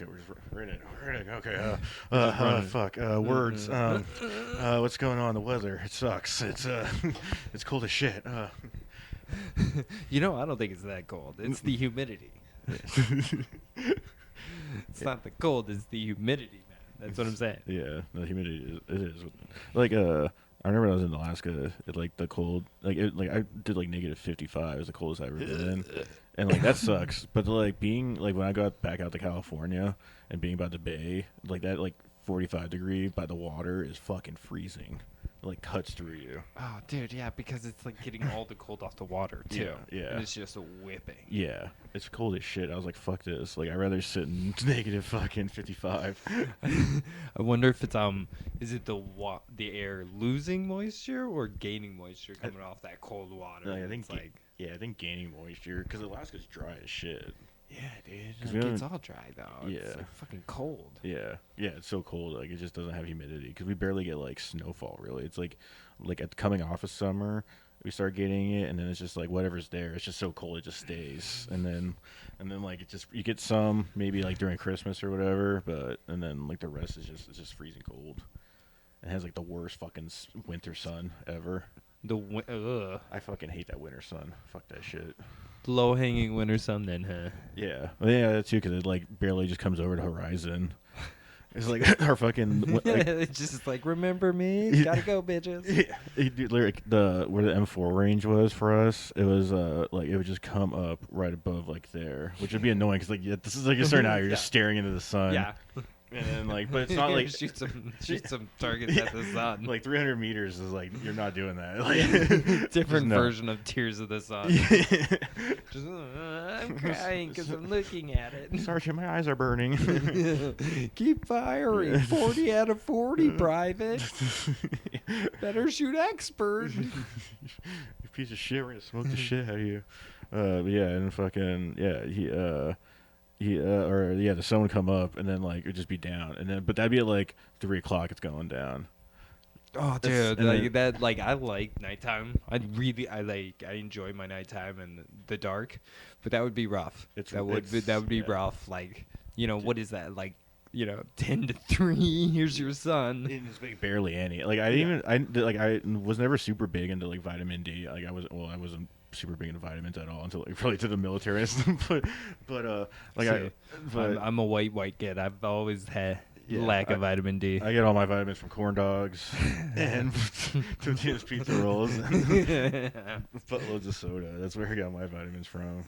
Okay, we're in it. Okay. Fuck. Words. What's going on? The weather. It sucks. It's it's cold as shit. You know, I don't think it's that cold. It's the humidity. It's not the cold. It's the humidity, man. That's what I'm saying. Yeah, the humidity. It is. Like I remember when I was in Alaska. It like the cold. Like I did like -55. It was the coldest I ever been in, and like that sucks. But like being like when I got back out to California and being by the bay, like that like 45 degree by the water is fucking freezing. It, like cuts through you. Oh, dude, yeah, because it's like getting all the cold off the water too. Yeah. And it's just a whipping. Yeah, it's cold as shit. I was like, fuck this. Like I'd rather sit in negative fucking 55. I wonder if it's is it the air losing moisture or gaining moisture coming off that cold water? Like, I think It's like, I think gaining moisture because Alaska's dry as shit. yeah, dude, 'Cause like, we it's don't- all dry though. Yeah. It's like fucking cold. Yeah, it's so cold. Like it just doesn't have humidity because we barely get like snowfall. Really, it's like at coming off of summer, we start getting it, and then it's just like whatever's there. It's just so cold, it just stays, and then like it just you get some maybe like during Christmas or whatever, but and then like the rest is just it's just freezing cold. It has like the worst fucking winter sun ever. I fucking hate that winter sun. Fuck that shit. Low hanging winter sun, then, huh? Yeah, well, yeah, that too, because it like barely just comes over the horizon. It's like our fucking like, It's just like, remember me? Gotta go, bitches. yeah, dude, like where the M4 range was for us, it was like it would just come up right above like there, which would be annoying because like this is like a certain hour you're just staring into the sun. Yeah. And then like, but it's not like shoot some targets at the sun. like 300 meters is like you're not doing that. Like Different no. version of Tears of the Sun. Just, I'm crying because I'm looking at it. Sergeant, my eyes are burning. Keep firing. 40 out of 40, Private. Better shoot expert. You piece of shit, we're gonna smoke the shit out of you. But yeah, and fucking the sun would come up and then like it'd just be down, and then but that'd be at like 3 o'clock. It's going down. Oh, That's- dude, and like then- that. Like I like nighttime. I enjoy my nighttime and the dark, but that would be rough. That would be yeah. rough. Like, you know, what is that? Like, 10 to 3. Here's your sun. It's like barely any. Like I was never super big into like vitamin D. Like I wasn't super big into vitamins at all until like probably to the military and stuff. But like See, I'm a white kid. I've always had lack of vitamin D. I get all my vitamins from corn dogs and Totino's pizza rolls and buttloads of soda. That's where I got my vitamins from.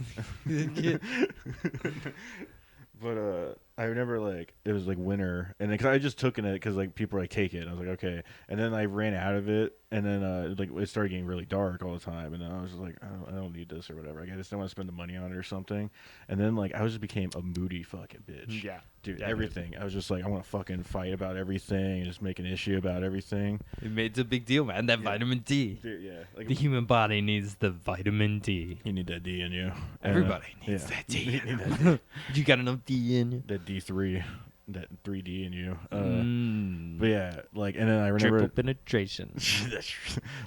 But I remember like it was like winter, and because I just took it because like people were like take it, and I was like okay, and then I ran out of it, and then like it started getting really dark all the time, and then I was just like I don't need this or whatever. I just don't want to spend the money on it or something, and then like I just became a moody fucking bitch. Yeah. Dude, Yeah, everything. I was just like I want to fucking fight about everything and just make an issue about everything. It made a big deal, man. That vitamin D. Dude, yeah, like The human body needs the vitamin D. you need that D in you. Everybody needs yeah. that D. You need that You got enough D in you? that D3, that 3D in you. Mm. But yeah, like, and then I remember Triple penetration.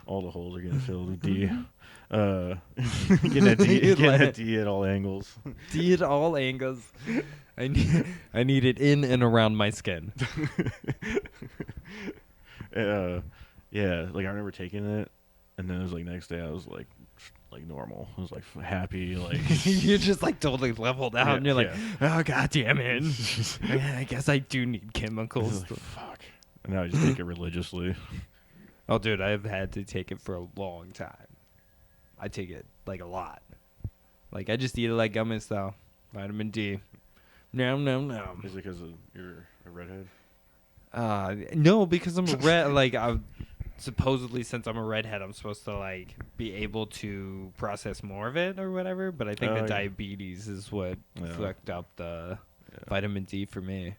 all the holes are getting filled with D. Getting that D at all angles. D at all angles. I need it in and around my skin. Yeah, like I remember taking it, and then it was like next day I was like normal. I was like happy, like You're just like totally leveled out, Yeah, and you're like, yeah. oh god damn it! I guess I do need chemicals. like, fuck. And now I just take it religiously. Oh, dude, I've had to take it for a long time. I take it like a lot. Like I just eat it like gummies, though. Vitamin D. No. Is it because you're a redhead? No, because I'm a red. Like supposedly, since I'm a redhead, I'm supposed to like be able to process more of it or whatever. But I think Oh, the yeah. diabetes is what Yeah. fucked up the Yeah. vitamin D for me.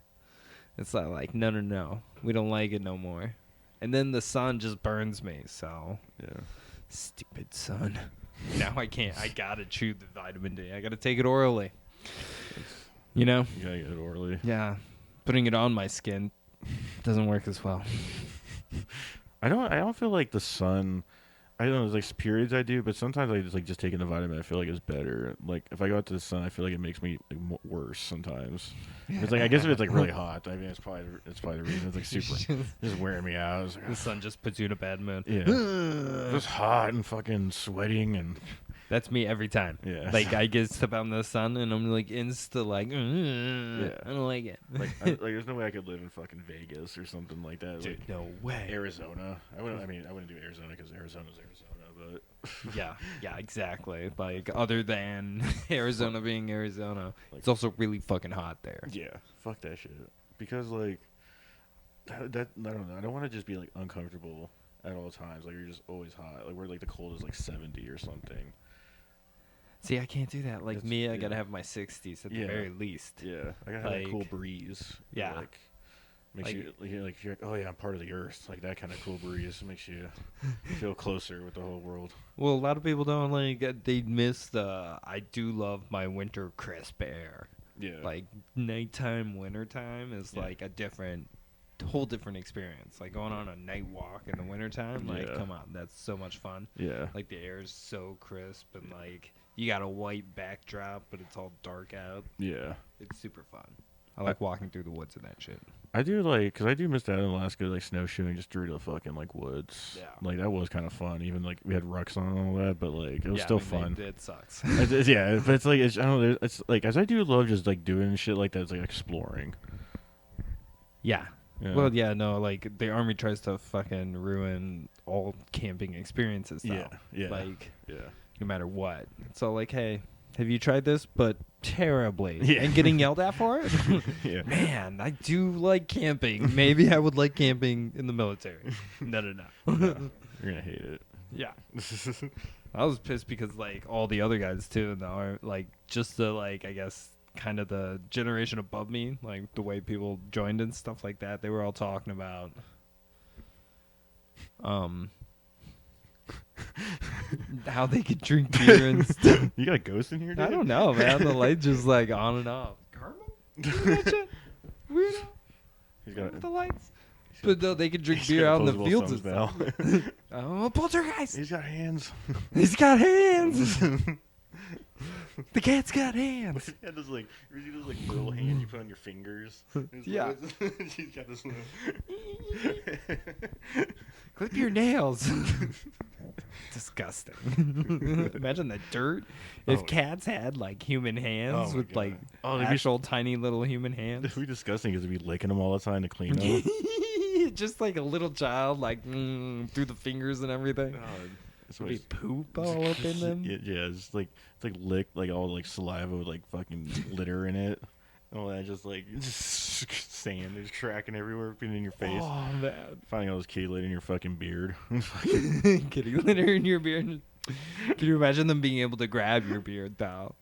It's not like no, we don't like it no more. And then the sun just burns me. So Yeah. stupid sun. Now I can't. I gotta chew the vitamin D. I gotta take it orally. You know? You gotta get it orally. Yeah. Putting it on my skin doesn't work as well. I don't feel like the sun I don't know. There's like periods I do, but sometimes I just like just taking the vitamin. I feel like it's better. Like if I go out to the sun, I feel like it makes me like, worse sometimes. It's like I guess if it's like really hot, I mean it's probably the reason. It's like super just wearing me out. It's like, The sun just puts you in a bad mood. yeah, just hot and fucking sweating and That's me every time. yeah. Like I get step out in the sun and I'm like insta like, I don't like it. like there's no way I could live in fucking Vegas or something like that. Dude, Like no way. Arizona. I wouldn't do Arizona because Arizona's Arizona, but Yeah, exactly. Like other than Arizona being Arizona, Like- it's also really fucking hot there. yeah, fuck that shit. Because like that I don't know. I don't want to just be like uncomfortable at all times. Like you're just always hot. Like where like the cold is like 70 or something. See, I can't do that. Like That's- me, I yeah. gotta have my 60s at the Yeah. very least. Yeah, I gotta have a cool Like- breeze. Yeah. like makes Like- you're like oh yeah, I'm part of the earth. Like that kind of cool breeze makes you feel closer with the whole world. Well, a lot of people don't like. They miss the. I do love my winter crisp air. Yeah, Like nighttime, wintertime is Yeah. like a whole different experience. Like going on a night walk in the wintertime. Like, Yeah. come on, that's so much fun. yeah. Like the air is so crisp and like you got a white backdrop, but it's all dark out. Yeah, It's super fun. I like walking through the woods and that shit. I do like because I do miss that in Alaska, like snowshoeing just through the fucking like woods. Yeah. like that was kind of fun. Even like we had rucks on and all that, but like it was Yeah, still I mean, fun. It sucks. Yeah, but it's like I don't know. It's like as I do love just like doing shit like that. It's like exploring. Yeah. Yeah. Well, yeah, no, like the army tries to fucking ruin all camping experiences. Though. yeah, yeah, Like yeah. no matter what. So like, hey, have you tried this? But terribly. Yeah. And getting yelled at for it? Yeah. Man, I do like camping. Maybe I would like camping in the military. No. Yeah, you're gonna hate it. Yeah. I was pissed because like all the other guys too, though, are like just the like I guess kind of the generation above me, like the way people joined and stuff like that. They were all talking about how they could drink beer and stuff. You got a ghost in here, dude? I don't know, man. The light just like on and off. Carmel? That shit? Weirdo. He's got The lights. But though they could drink he's beer got out in the opposable fields and thumbs stuff. now. Oh, poltergeist! He's got hands. He's got hands. The cat's got hands. He had this like, you see those like little hands you put on your fingers. It's Yeah. like- He's got this little. Clip your nails. Disgusting. Imagine the dirt. If Oh. cats had like human hands my with God. like Oh, they'd be actual tiny little human hands. It'd be disgusting because they'd be licking them all the time to clean them. Just like a little child, like through the fingers and everything. It's Would be always- poop all up in them. Yeah, it's like lick like all like saliva with like fucking litter in it. All that just like just sand is cracking everywhere, being in your face. Oh man. Finding all this kitty litter in your fucking beard. Kitty litter in your beard. Can you imagine them being able to grab your beard though?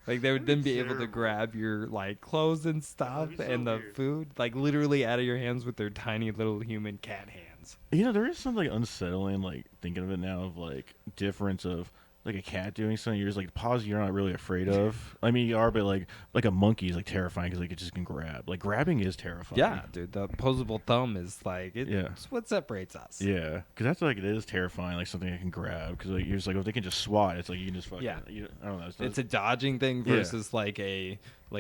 Like they would then be able to terrible. grab your like clothes and stuff be so and the weird. food, like literally out of your hands with their tiny little human cat hands. You know, there is something like unsettling, like thinking of it now, of like difference of like a cat doing something. You're just like paws you're not really afraid of. I mean, you are, but like a monkey is like terrifying because like it just can grab. Like grabbing is terrifying. Yeah, dude, the opposable thumb is like it's Yeah. what separates us. Yeah, because that's like it is terrifying, like something I can grab. Because like you're just like if they can just swat, it's like you can just fucking. Yeah. I don't know. It's a dodging thing Yeah. versus like a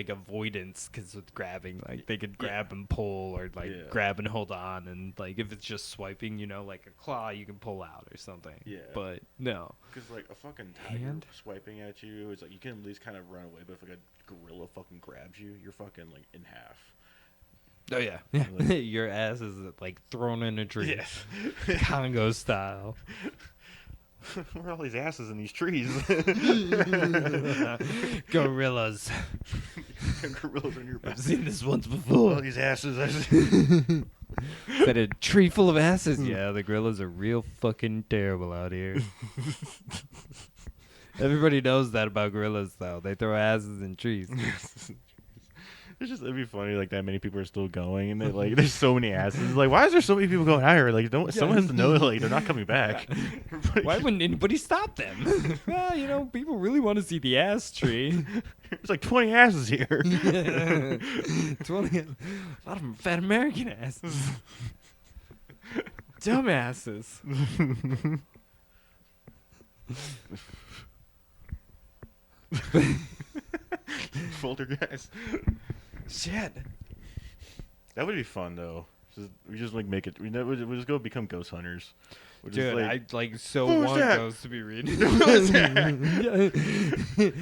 avoidance because with grabbing like they could grab and pull or like Yeah. grab and hold on and like if it's just swiping like a claw you can pull out or something. Yeah. But no. because like a fucking tiger Hand? swiping at you, it's like you can at least kind of run away. But if like a gorilla fucking grabs you, you're fucking like in half. Oh yeah. Like- Your ass is like thrown in a tree. Yes. Congo style. Where are all these asses in these trees? Gorillas. Gorillas in your back. I've seen this once All before. these asses. Is that a tree full of asses? Yeah, the gorillas are real fucking terrible out here. Everybody knows that about gorillas, though. They throw asses in trees. It's just it'd be funny like that many people are still going and they like there's so many asses. It's like why is there so many people going out here? Like don't someone has to know like they're not coming back. Why wouldn't anybody stop them? Well, people really want to see the ass tree. There's like 20 asses here. 20, a lot of them fat American asses. Dumbasses. Poltergeist. Shit. That would be fun though. We just like make it. We just go become ghost hunters. We're just Dude, like, I like so "Who's want that? ghosts to be reading. Who's that?"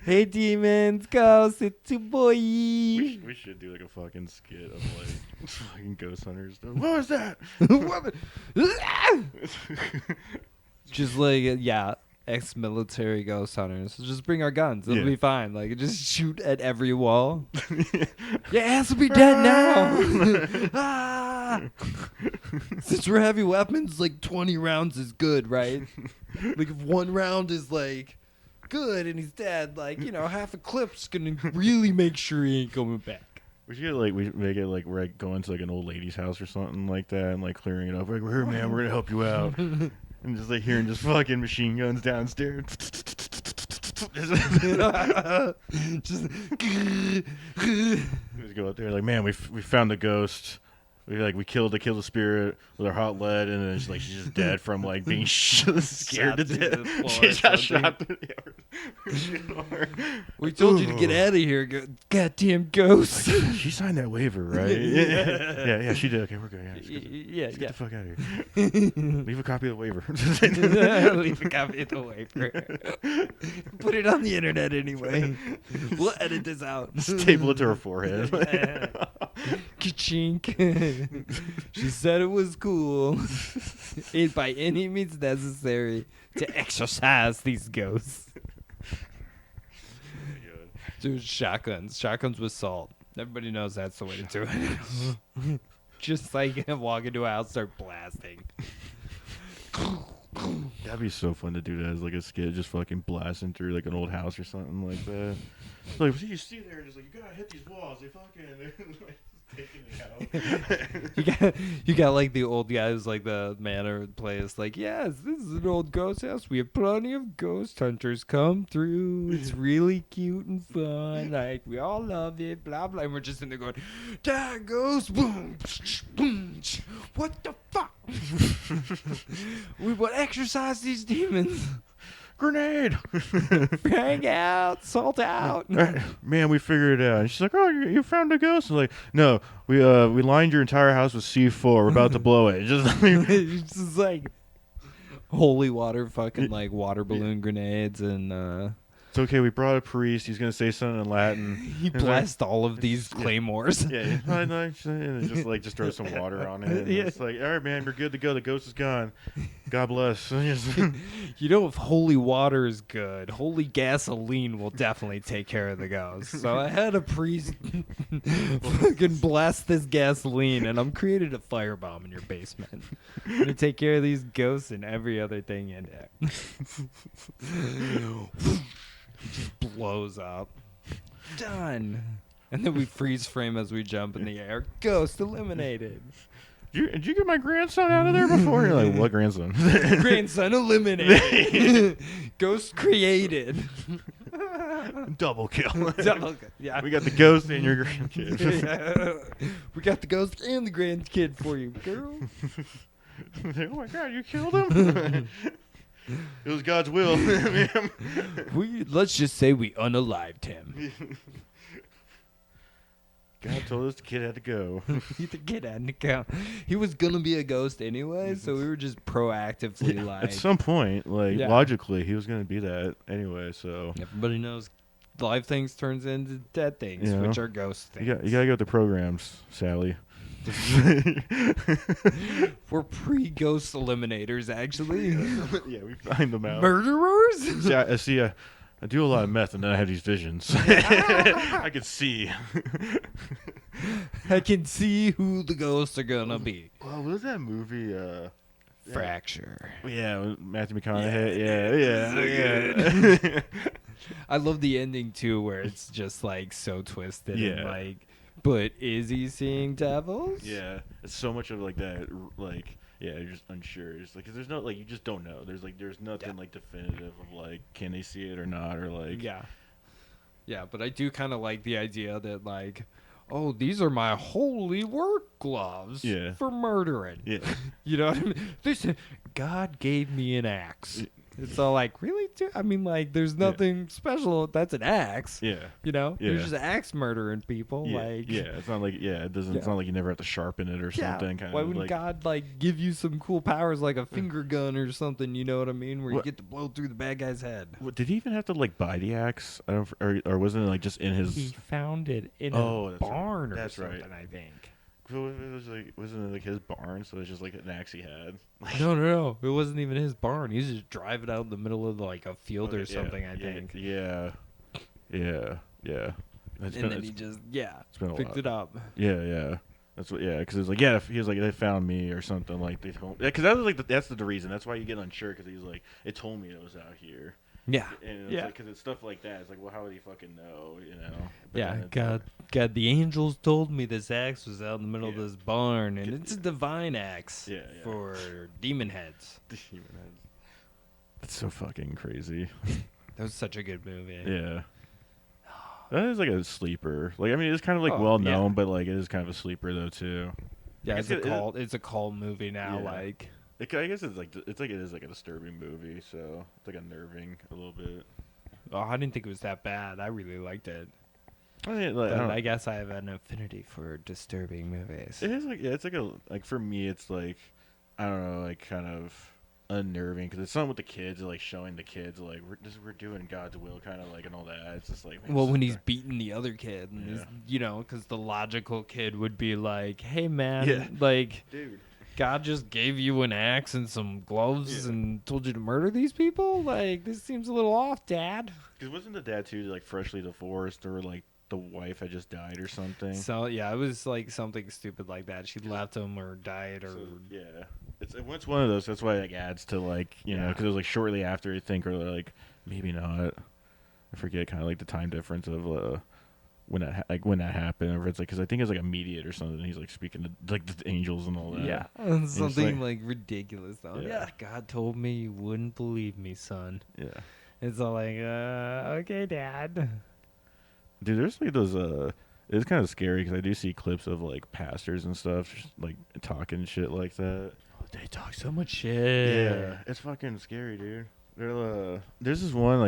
Hey demons, ghosts, it's your boy. we should do like a fucking skit of like fucking ghost hunters. What was that? Just like yeah, ex-military ghost hunters. Just bring our guns. It'll Yeah. be fine. Like just shoot at every wall. Your ass will be dead now. Ah! Since we're heavy weapons, like 20 rounds is good, right? Like if one round is like good and he's dead, like half a clip's gonna really make sure he ain't coming back. We should we make it like we're like going to like an old lady's house or something like that and like clearing it up. Like, we're here, man. We're gonna help you out. And just like hearing just fucking machine guns downstairs. Just Just go out there like, man, we found the ghost. We killed the spirit with our hot lead, and then she's just dead from like being scared Shot to through the death. floor She or got something. shot through the we told you to get out of here, goddamn ghost. She signed that waiver, right? Yeah, she did. Okay, we're good. Yeah, let's get the fuck out of here. Leave a copy of the waiver. Leave a copy of the waiver. Put it on the internet anyway. We'll edit this out. Staple it to her forehead. Ka-chink. She said it was cool. It by any means necessary to exorcise these ghosts. Dude, shotguns. Shotguns with salt. Everybody knows that's the way to do it. Just like walk into a house, start blasting. That'd be so fun to do that as like a skit, just fucking blasting through like an old house or something like that. Like, you see there, just like, you gotta hit these walls. They fucking like, taking it out. You got like the old guys, like the manor place, like, yes, this is an old ghost house. We have plenty of ghost hunters come through. It's really cute and fun. Like, we all love it, blah, blah. And we're just in there going, there goes, boom, boom. What the fuck? We will exorcise these demons. Grenade! Hang out, salt out. Man, we figured it out. And she's like, oh, you found a ghost? I'm like, no, we lined your entire house with C4. We're about to blow it. Just like, It's just like holy water, fucking like water balloon grenades, and it's okay. We brought a priest. He's gonna say something in Latin. he blessed all of these claymores. Yeah, and just throw some water on it. And Yeah. It's like, all right, man, we're good to go. The ghost is gone. God bless. You know, if holy water is good, holy gasoline will definitely take care of the ghosts. So I had a priest fucking blast this gasoline, and I'm created a firebomb in your basement. I'm gonna take care of these ghosts and every other thing in there. Just blows up. Done. And then we freeze frame as we jump in the air. Ghost eliminated. Did you get my grandson out of there before? You're like, what grandson? Grandson eliminated. Ghost created. Double kill. Yeah. We got the ghost and your grandkid. We got the ghost and the grandkid for you, girl. Oh my God, you killed him? It was God's will. Let's just say we unalived him. God told us the kid had to go. The kid had to go. He was gonna be a ghost anyway, so we were just proactively like. At some point, Yeah. logically, he was going to be that anyway. So Everybody knows live things turns into dead things, You know, which are ghost things. you got to go with the programs, Sally. We're pre-ghost eliminators, actually. Yeah, we find them out. Murderers? See, I do a lot of meth, and then I have these visions. I could see. I can see who the ghosts are gonna be. Well, what was that movie? Fracture. Yeah, with Matthew McConaughey. Yeah. I love the ending too, where it's just like so twisted and Yeah. like, but is he seeing devils? Yeah, it's so much of like that. Like, yeah, you're just unsure. It's like 'cause there's no like you just don't know. There's nothing like definitive of like can they see it or not or like Yeah, but I do kind of like the idea that like, oh, these are my holy work gloves Yeah. for murdering. yeah. You know what I mean? God gave me an axe. It's all like, really? I mean, like, there's Yeah. nothing special. That's an axe. Yeah. You know, Yeah. there's just axe murdering people. Yeah, Like, yeah, it's not like it doesn't. It's Yeah. not like you never have to sharpen it or yeah. something. Kind Why of wouldn't like God like give you some cool powers like a finger gun or something? You know what I mean? Where you What- get to blow through the bad guy's head. What, did he even have to like buy the axe? I don't, or wasn't it like just in his? He found it in Oh, a that's right. barn or That's something. right. I think. So it was like wasn't it like his barn? So it's just like an axe he had. No. It wasn't even his barn. He was just driving out in the middle of like a field or Okay, something. I yeah, think. Yeah, yeah, yeah. It's And been, then it's, he just it's been a picked lot. it up. Yeah. That's what. Yeah, because it's like he was like they found me or something like they told. Because that was like that's the reason. That's why you get unsure because he's like it told me it was out here. Yeah. And it's Yeah. because it's stuff like that. It's like, well, how would he fucking know? You know? But Yeah, then it's God, the angels told me this axe was out in the middle of Yeah. this barn, and Yeah. it's a divine axe Yeah. for demon heads. The human heads. That's so fucking crazy. That was such a good movie. Yeah. That is like a sleeper. Like I mean, it's kind of like Oh, well known, yeah. but like it is kind of a sleeper though too. Yeah, I it's guess a it- cult. It's a cult movie now. Yeah. Like, I guess it's like it is like a disturbing movie, so it's like unnerving a little bit. oh, I didn't think it was that bad. I really liked it. I mean, like, But I guess I have an affinity for disturbing movies. it is like it's like a like for me it's like I don't know like kind of unnerving because it's something with the kids like showing the kids like we're doing God's will kind of like and all that. It's just like man, Well, this when is he's dark. beating the other kid, and Yeah. you know, because the logical kid would be like, "Hey, man, Yeah. like, Dude. God just gave you an axe and some gloves Yeah. and told you to murder these people? Like, this seems a little off, Dad." Because wasn't the dad too like freshly divorced or like the wife had just died or something? So yeah, it was like something stupid like that. She left him or died or So, yeah, it's one of those. That's why it like adds to like you know Yeah. because it was like shortly after I think or like maybe not. I forget kind of like the time difference of when that happened or if it's like because I think it's like immediate or something. He's like speaking to like the angels and all that. yeah, it's something like ridiculous though. Yeah. Yeah, God told me you wouldn't believe me, son. Yeah. It's all like, okay, Dad. Dude, there's like those. It's kind of scary because I do see clips of like pastors and stuff just, like talking shit like that. They talk so much shit. Yeah, it's fucking scary, dude. There's this one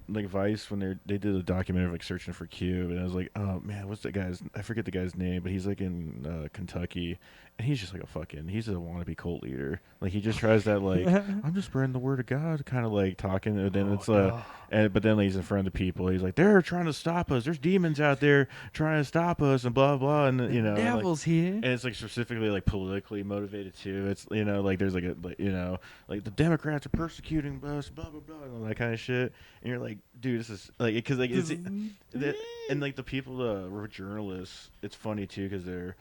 like Vice when they did a documentary of like searching for Cube, and I was like, oh man, what's that guy's? I forget the guy's name, but he's like in Kentucky, and he's just like he's a wannabe cult leader. Like he just tries that like I'm just spreading the word of God, kind of like talking, and then it's but then he's in front of the people. He's like, they're trying to stop us. There's demons out there trying to stop us, and blah blah, and you know, Devil's here. and it's like specifically like politically motivated too. It's you know like there's like a like, you know like the Democrats are persecuting us, blah blah blah, and all that kind of shit. And you're like, dude, this is like because like it's and like the people were journalists. It's funny too because they're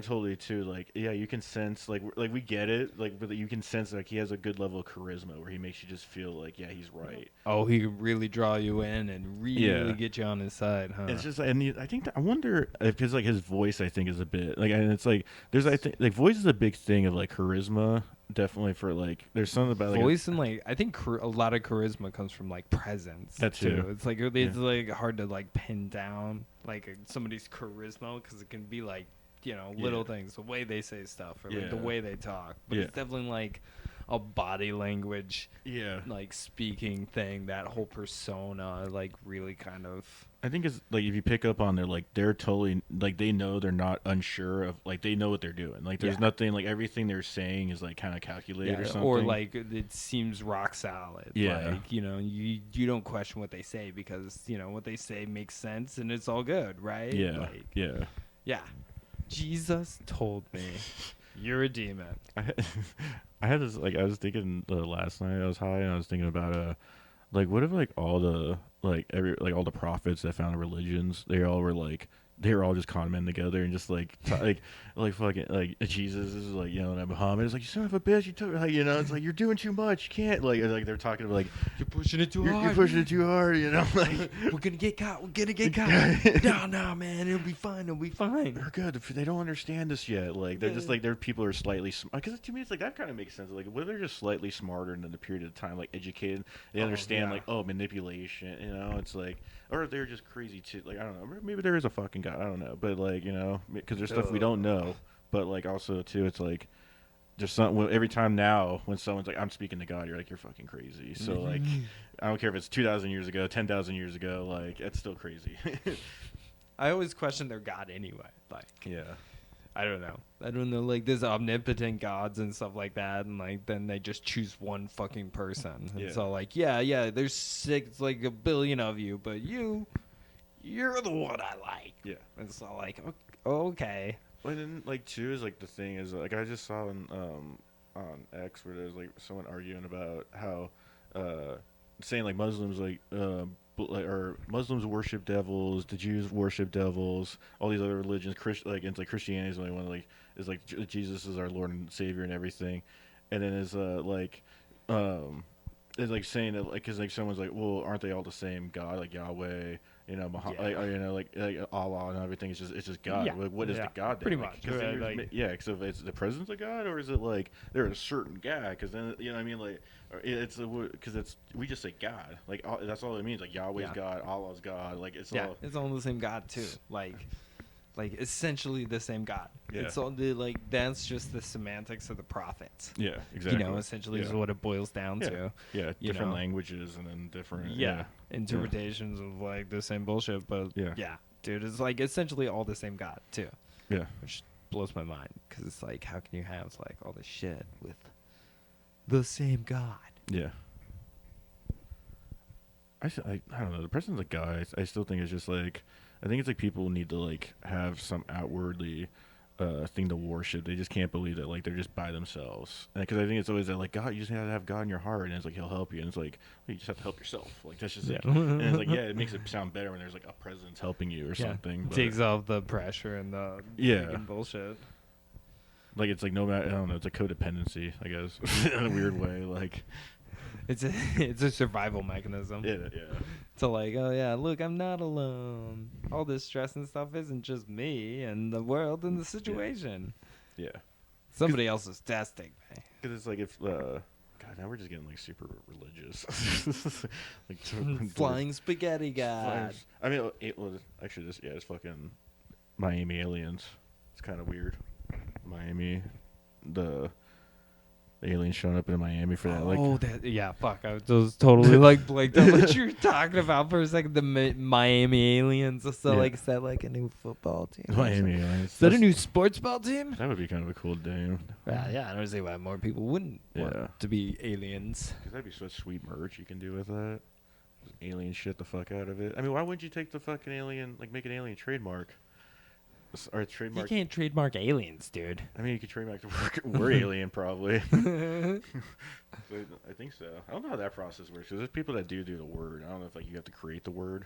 totally too like yeah you can sense like we get it like but you can sense like he has a good level of charisma where he makes you just feel like yeah he's right. Oh, he could really draw you in and really Yeah. get you on his side, huh? It's just and I think I wonder if because like his voice I think is a bit like and it's like there's I think like voice is a big thing of like charisma definitely for like there's something about like Voice and like I think a lot of charisma comes from like presence. That too. It's like it's like hard to like pin down like somebody's charisma because it can be like you know little Yeah. things, the way they say stuff or like the Yeah. way they talk. But Yeah. it's definitely like a body language yeah like speaking thing. That whole persona like really kind of. I think it's like if you pick up on they're totally like they know they're not unsure of like they know what they're doing like there's Yeah. nothing like everything they're saying is like kind of calculated or something or like it seems rock solid. Yeah. Like, you know, you don't question what they say because, you know, what they say makes sense and it's all good, right? yeah Like, yeah yeah. Jesus told me you're a demon. I had this like I was thinking last night I was high and I was thinking about like what if like all the like all the prophets that founded religions they were all just con men together and just like like fucking like Jesus is like yelling at Muhammad. It's like you son of a bitch, you took like you know it's like you're doing too much, you can't like they're talking about like You're pushing it too you're pushing it too hard, you know like We're gonna get caught. We're gonna get caught. no, man. It'll be fine. It'll be fine. they're good. They don't understand this yet. Like they're just like their people are slightly because to me it's like that kind of makes sense. Like what if they're just slightly smarter in the period of time, like educated, they understand yeah. like manipulation. You know, it's like or they're just crazy too. Like I don't know. Maybe there is a fucking god. I don't know. But like you know, because there's stuff we don't know. But like also too, it's like there's some every time now when someone's like, I'm speaking to God, you're like, you're fucking crazy. So like, I don't care if it's 2,000 years ago, 10,000 years ago, like it's still crazy. I always question their God anyway. Like, Yeah. I don't know. Like, there's omnipotent gods and stuff like that, and like then they just choose one fucking person. And Yeah. so like, yeah, there's like a billion of you, but you're the one I like. Yeah. And so like, okay. Well, and then like too is like the thing is like I just saw on X where there's like someone arguing about how saying like Muslims or Muslims worship devils, the Jews worship devils, all these other religions, it's like Christianity is the only one like is like Jesus is our Lord and Savior and everything, and then is it's like saying that like because like someone's like, well, aren't they all the same God, like Yahweh, like Allah and everything? It's just God. Yeah. What is the God? Then? Pretty Like, much. 'cause then Right, so if it's the presence of God, or is it like they're a certain guy? Because then you know what I mean, like it's because we just say God, like that's all it means. Like Yahweh's God, Allah's God, like it's all. It's all the same God too. Like essentially the same God. Yeah. It's all that's just the semantics of the prophets. Yeah, exactly. Essentially is what it boils down to. Yeah, you different know? languages and then different. Interpretations of like the same bullshit, but dude, it's like essentially all the same God too. Yeah. Which blows my mind because it's like, how can you have like all this shit with the same God? Yeah. I don't know. The presence of God, I still think it's just like, I think it's like people need to like have some outwardly thing to worship. They just can't believe that like they're just by themselves. Because I think it's always that like God, you just have to have God in your heart, and it's like He'll help you. And it's like, well, you just have to help yourself. Like that's just like, and it's like it makes it sound better when there's like a presence helping you or something. But, Takes off the pressure and the freaking bullshit. Like it's like no matter, I don't know, it's a codependency, I guess, in a weird way. Like it's a survival mechanism. Yeah. To like, oh yeah, look, I'm not alone. All this stress and stuff isn't just me and the world and the situation. Yeah. Somebody else is testing me. Because it's like if God, now we're just getting like super religious. Like flying spaghetti god. I mean, actually, it's fucking Miami aliens. It's kind of weird. Miami, the aliens showing up in Miami for that. Fuck. I was totally like blanked on what you were talking about for a second. The Miami aliens. So like, is that like a new football team? Miami aliens. Is that a new sports ball team? That would be kind of a cool name. Yeah, I don't see why more people wouldn't want to be aliens. Because that'd be such sweet merch you can do with that. Just alien shit the fuck out of it. I mean, why wouldn't you take the fucking alien, like make an alien trademark? Or trademark. You can't trademark aliens, dude. I mean, you could trademark the word alien, probably. I think so. I don't know how that process works. Because there's people that do the word. I don't know if like you have to create the word.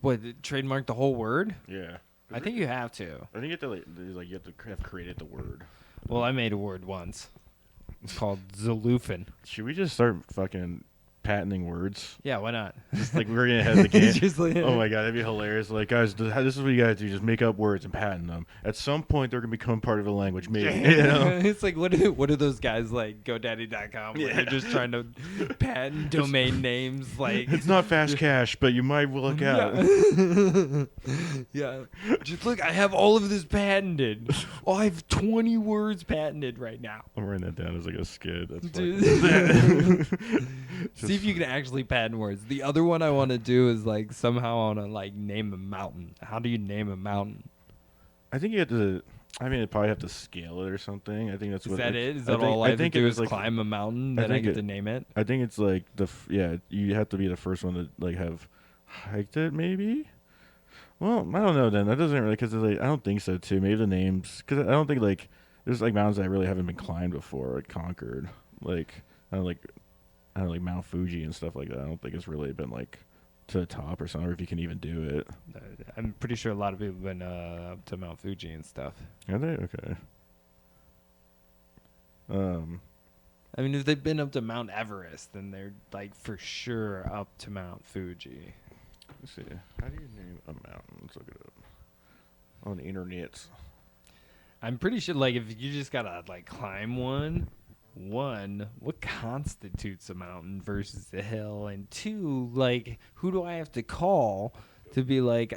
What, trademark the whole word? Yeah. I think you have to. I think you have to you have to have created the word. Well, I made a word once. It's called Zalufin. Should we just start fucking patenting words? Yeah, why not? Just like we're gonna have the game. Like, oh my god, that'd be hilarious! Like guys, this is what you gotta do: just make up words and patent them. At some point, they're gonna become part of a language. Maybe you know? It's like what are those guys like GoDaddy.com? Where they're just trying to patent domain names. Like it's not fast cash, but you might look out. Yeah. Just look, I have all of this patented. Oh, I have 20 words patented right now. I'm writing that down as like a skid. That's See if you can actually patent words. The other one I want to do is like somehow I want to like name a mountain. How do you name a mountain? I think you have to. I mean, you probably have to scale it or something. I think that's Is what. that it? Is that all I have to do is like, climb a mountain? Then I get to name it. I think it's like you have to be the first one to like have hiked it, maybe. Well, I don't know. Then that doesn't really because like, I don't think so too. Maybe the names because I don't think like there's like mountains that really haven't been climbed before, like conquered. Like I don't like Mount Fuji and stuff like that. I don't think it's really been like to the top or something, or if you can even do it. I'm pretty sure a lot of people have been up to Mount Fuji and stuff. Are they? Okay. I mean, if they've been up to Mount Everest, then they're like for sure up to Mount Fuji. Let's see. How do you name a mountain? Let's look it up on the internet. I'm pretty sure, like, if you just gotta like climb one, what constitutes a mountain versus a hill, and two, like, who do I have to call to be like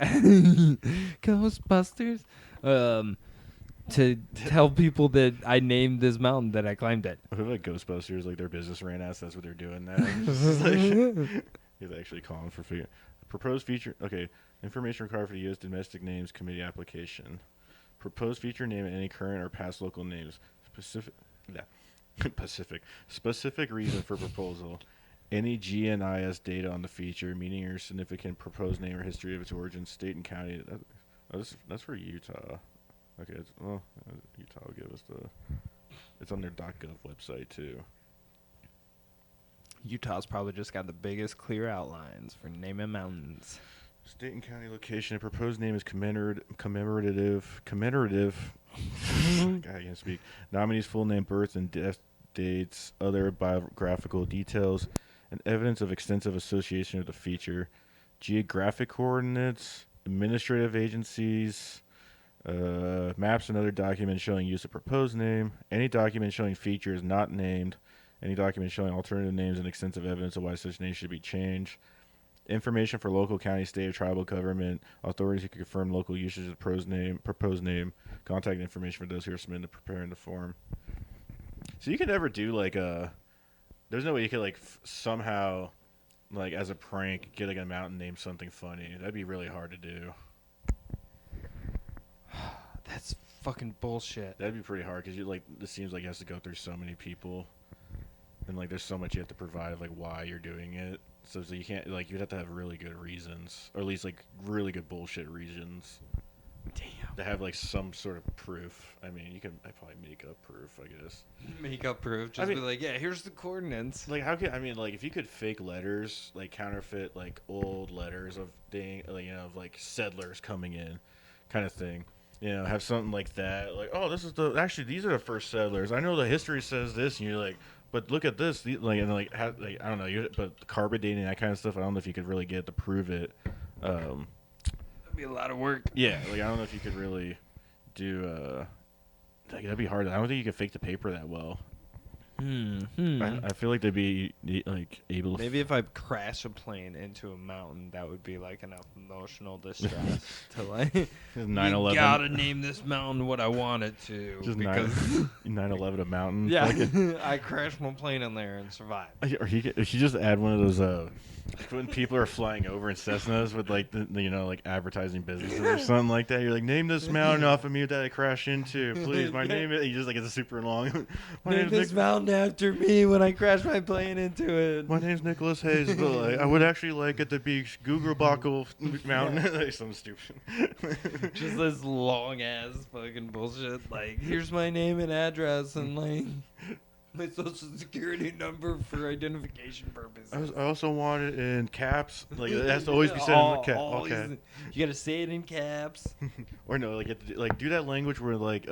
Ghostbusters? to tell people that I named this mountain that I climbed it. I feel like Ghostbusters, like their business ran out, so that's what they're doing now. It's just like, he's actually calling for proposed feature. Okay, information required for the U.S. Domestic Names Committee application. Proposed feature name and any current or past local names. Specific reason for proposal. Any GNIS data on the feature, meaning or significant proposed name or history of its origin, state and county. That's for Utah. Okay, Utah will give us the. It's on their .gov website too. Utah's probably just got the biggest clear outlines for naming mountains. State and county location. A proposed name is commemorative. God, I can't speak. Nominee's full name, birth and death dates, other biographical details, and evidence of extensive association with the feature. Geographic coordinates, administrative agencies, maps and other documents showing use of proposed name. Any document showing feature is not named. Any document showing alternative names and extensive evidence of why such names should be changed. Information for local, county, state, or tribal government authorities who can confirm local usage of the proposed name. Contact information for those who are submitting to preparing the form. So you can never do like a. There's no way you could like somehow, like as a prank, get like a mountain named something funny. That'd be really hard to do. That's fucking bullshit. That'd be pretty hard because you like. It seems like it has to go through so many people, and like there's so much you have to provide of like why you're doing it. So you can't like you'd have to have really good reasons, or at least like really good bullshit reasons. Damn. To have like some sort of proof. I mean, I probably make up proof, I guess. Make up proof. Just be like, yeah, here's the coordinates. Like if you could fake letters, like counterfeit like old letters of of like settlers coming in, kind of thing. Have something like that. Like, oh, these are the first settlers. I know the history says this, and you're like, but look at this. I don't know. But carbon dating, that kind of stuff. I don't know if you could really get to prove it. That'd be a lot of work. Yeah, like I don't know if you could really do. That'd be hard. I don't think you could fake the paper that well. I feel like they'd be like able. Maybe if I crash a plane into a mountain, that would be like enough emotional distress to like. 9/11. You gotta name this mountain what I want it to. Just because 9/11 a mountain. Yeah, I crashed my plane in there and survived. Or you just add one of those when people are flying over in Cessnas with like like advertising businesses or something like that. You're like, name this mountain off of me that I crashed into, please. My name is. You just like it's a super long. Name this mountain after me when I crash my plane into it. My name's Nicholas Hayes. But I would actually like it to be Gugelbachel Mountain. Like something stupid. Just this long ass fucking bullshit. Like, here's my name and address and like my social security number for identification purposes. I also want it in caps. Like it has to always be said in caps. Okay. You gotta say it in caps. Or no, like do that language where like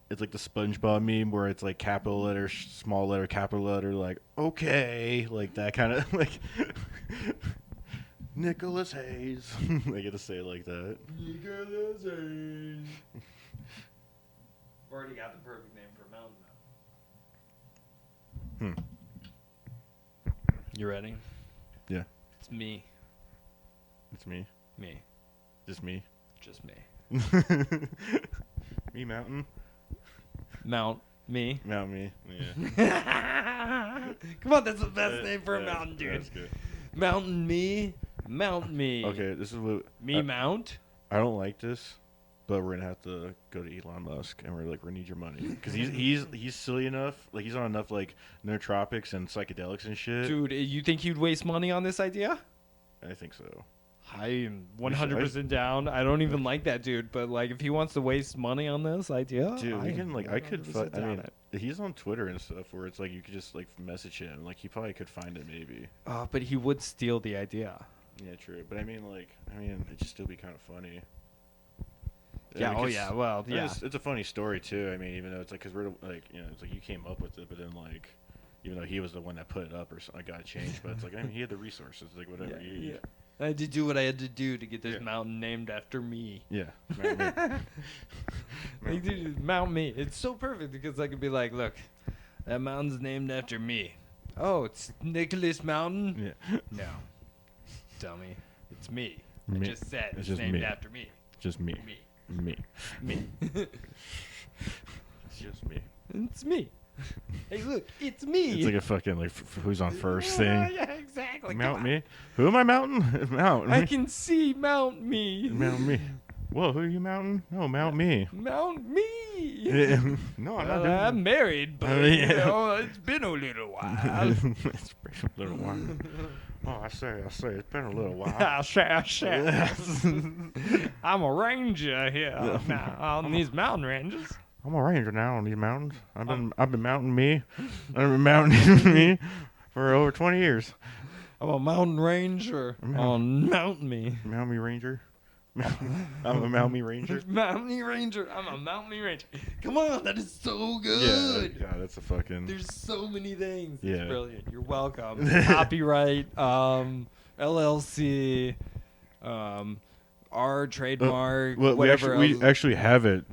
it's like the SpongeBob meme where it's like capital letter, small letter, capital letter, like okay, like that kind of like Nicholas Hayes. I get to say it like that. Nicholas Hayes. I've already got the perfect name for a mountain though. You ready? Yeah. It's me. It's me. Me. Just me. Just me. Me mountain. Mount me. Mount me. Yeah. Come on, that's the best name for a mountain, dude. That's good. Mountain me. Mount me. Okay, this is what mount. I don't like this, but we're gonna have to go to Elon Musk and we're like, we need your money because he's silly enough, like he's on enough like nootropics and psychedelics and shit. Dude, you think you'd waste money on this idea? I think so. I am 100% down. I don't even like that dude, but like if he wants to waste money on this idea, dude, we can like I could. I mean, it. He's on Twitter and stuff where it's like you could just like message him. Like he probably could find it maybe. But he would steal the idea. Yeah, true. But I mean, it'd just still be kind of funny. Yeah. Oh yeah. Well, yeah. It's a funny story too. I mean, even though it's like because we're like it's like you came up with it, but then like even though he was the one that put it up or something, I got it changed. But it's like I mean he had the resources. Like whatever. Yeah. I had to do what I had to do to get this mountain named after me. Yeah. Mount me. It's so perfect because I could be like, look, that mountain's named after me. Oh, it's Nicholas Mountain? Yeah. No. Dummy. It's me. Me. I just said it's it's just named me. after me. Just me. Me. Me. Me. It's just me. It's me. Hey, look, it's me. It's like a fucking like who's on first Yeah, thing. yeah, exactly. Mount Come on. me. Who am I mounting? Mount I me. can see Mount me. Mount me. Whoa, who are you mounting? No, mount me. Mount me. No, I'm not Well, doing that. I'm married, but Yeah. you know, it's been a little while. It's been a little while. Oh, I say, it's been a little while. I say. I'm a ranger here now on these mountain ranges. I'm a ranger now on these mountains. I've been mounting me. I've been mounting me for over 20 years. I'm a mountain ranger on Mount Me. Mount me ranger. I'm a Mount me ranger. Mount Me ranger. I'm a Mount Me ranger. Come on, that is so Yeah, good. yeah, that's a fucking. There's so many things. Yeah. It's brilliant. You're welcome. Copyright, LLC, our trademark, Well, whatever we else. actually have it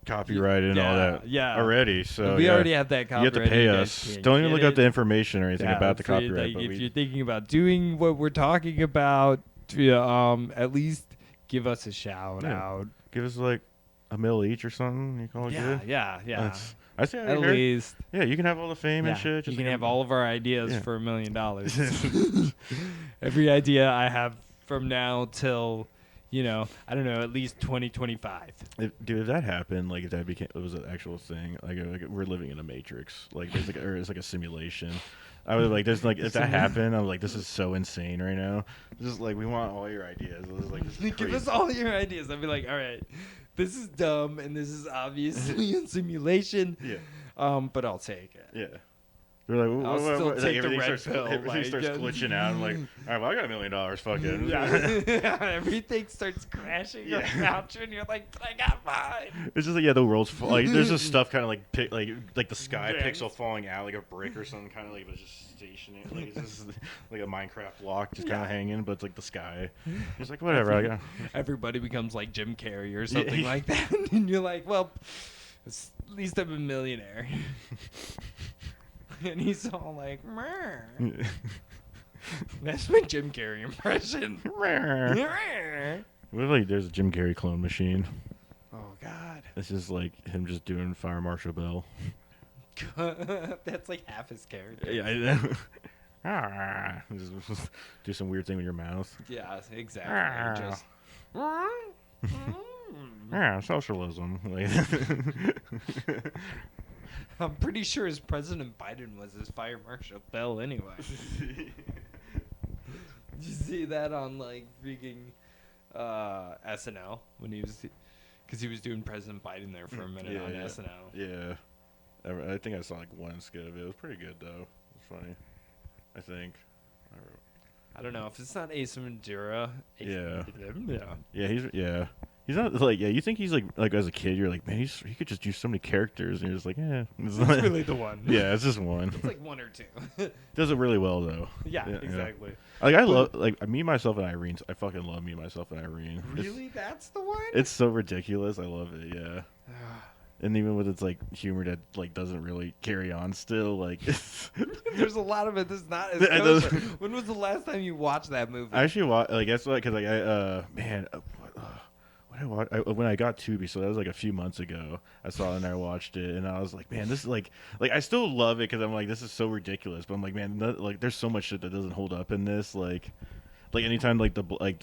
copyrighted and all that already. So we yeah. already have that You copyright. have to pay guys us. can't Don't even get look up it. the information or anything Yeah, about the for- copyright. like, But if we you're thinking about doing what we're talking about, at least give us a shout Yeah. out. give us like a mil each or something. You call it Yeah, good. yeah, yeah. I say At least. Yeah, you can have all the fame and Yeah, shit. you Just can like have all of our ideas Yeah. for $1 million. Every idea I have from now till, I don't know, at least 2025. Dude, if that happened, like if that became it was an actual thing, like we're living in a matrix, like there's like or it's like a simulation. I was like, there's like if that happened, I'm like, this is so insane right now. This is like we want all your ideas. This is like this is Give crazy. us all your ideas. I'd be like, all right, this is dumb and this is obviously a simulation. Yeah, But I'll take it. yeah. They're like, I'll still like, take the everything red starts, pill, everything like, starts glitching out. I'm like, all right, well, I got $1 million. Fucking Yeah. Everything starts crashing Yeah. around you, and you're like, but I got mine. It's just like the world's like there's just stuff kind of like like the sky Yeah. pixel falling out like a brick or something, kind of like it was just stationary, like it's just like a Minecraft block just kind Yeah. of hanging, but it's like the sky. It's like whatever. I got. Everybody becomes like Jim Carrey or something Yeah. like that, and you're like, well, at least I'm a millionaire. And he's all like, "Meh." That's my Jim Carrey impression. What if, like there's a Jim Carrey clone machine? Oh God, It's just like him just doing Fire Marshal Bill. that's like half his character. Yeah, I know. Just do some weird thing with your mouth. Yeah, exactly. Just. Yeah, socialism. Like, I'm pretty sure his President Biden was his Fire Marshal Bill anyway. Did you see that on like freaking SNL when he was, because he was doing President Biden there for a minute on SNL. Yeah, I think I saw like one skit of it. It was pretty good though. It was funny. I think. I don't know if it's not Ace Ventura. Yeah. Yeah. He's not like you think he's like as a kid you're like man he could just do so many characters and you're just like It's really the one. yeah it's just one. It's like one or two. Does it really well though. Yeah, exactly. Like I love like me myself and Irene. I fucking love me myself and Irene. Really, that's the one. It's so ridiculous. I love it. Yeah. And even with its like humor that like doesn't really carry on still like There's a lot of it that's not as It kosher. doesn't- When was the last time you watched that movie? I actually watch like that's like because like when I got Tubi, so that was like a few months ago. I saw it and I watched it, and I was like, man, this is like I still love it because I'm like, this is so ridiculous. But I'm like, man, like there's so much shit that doesn't hold up in this. Like anytime like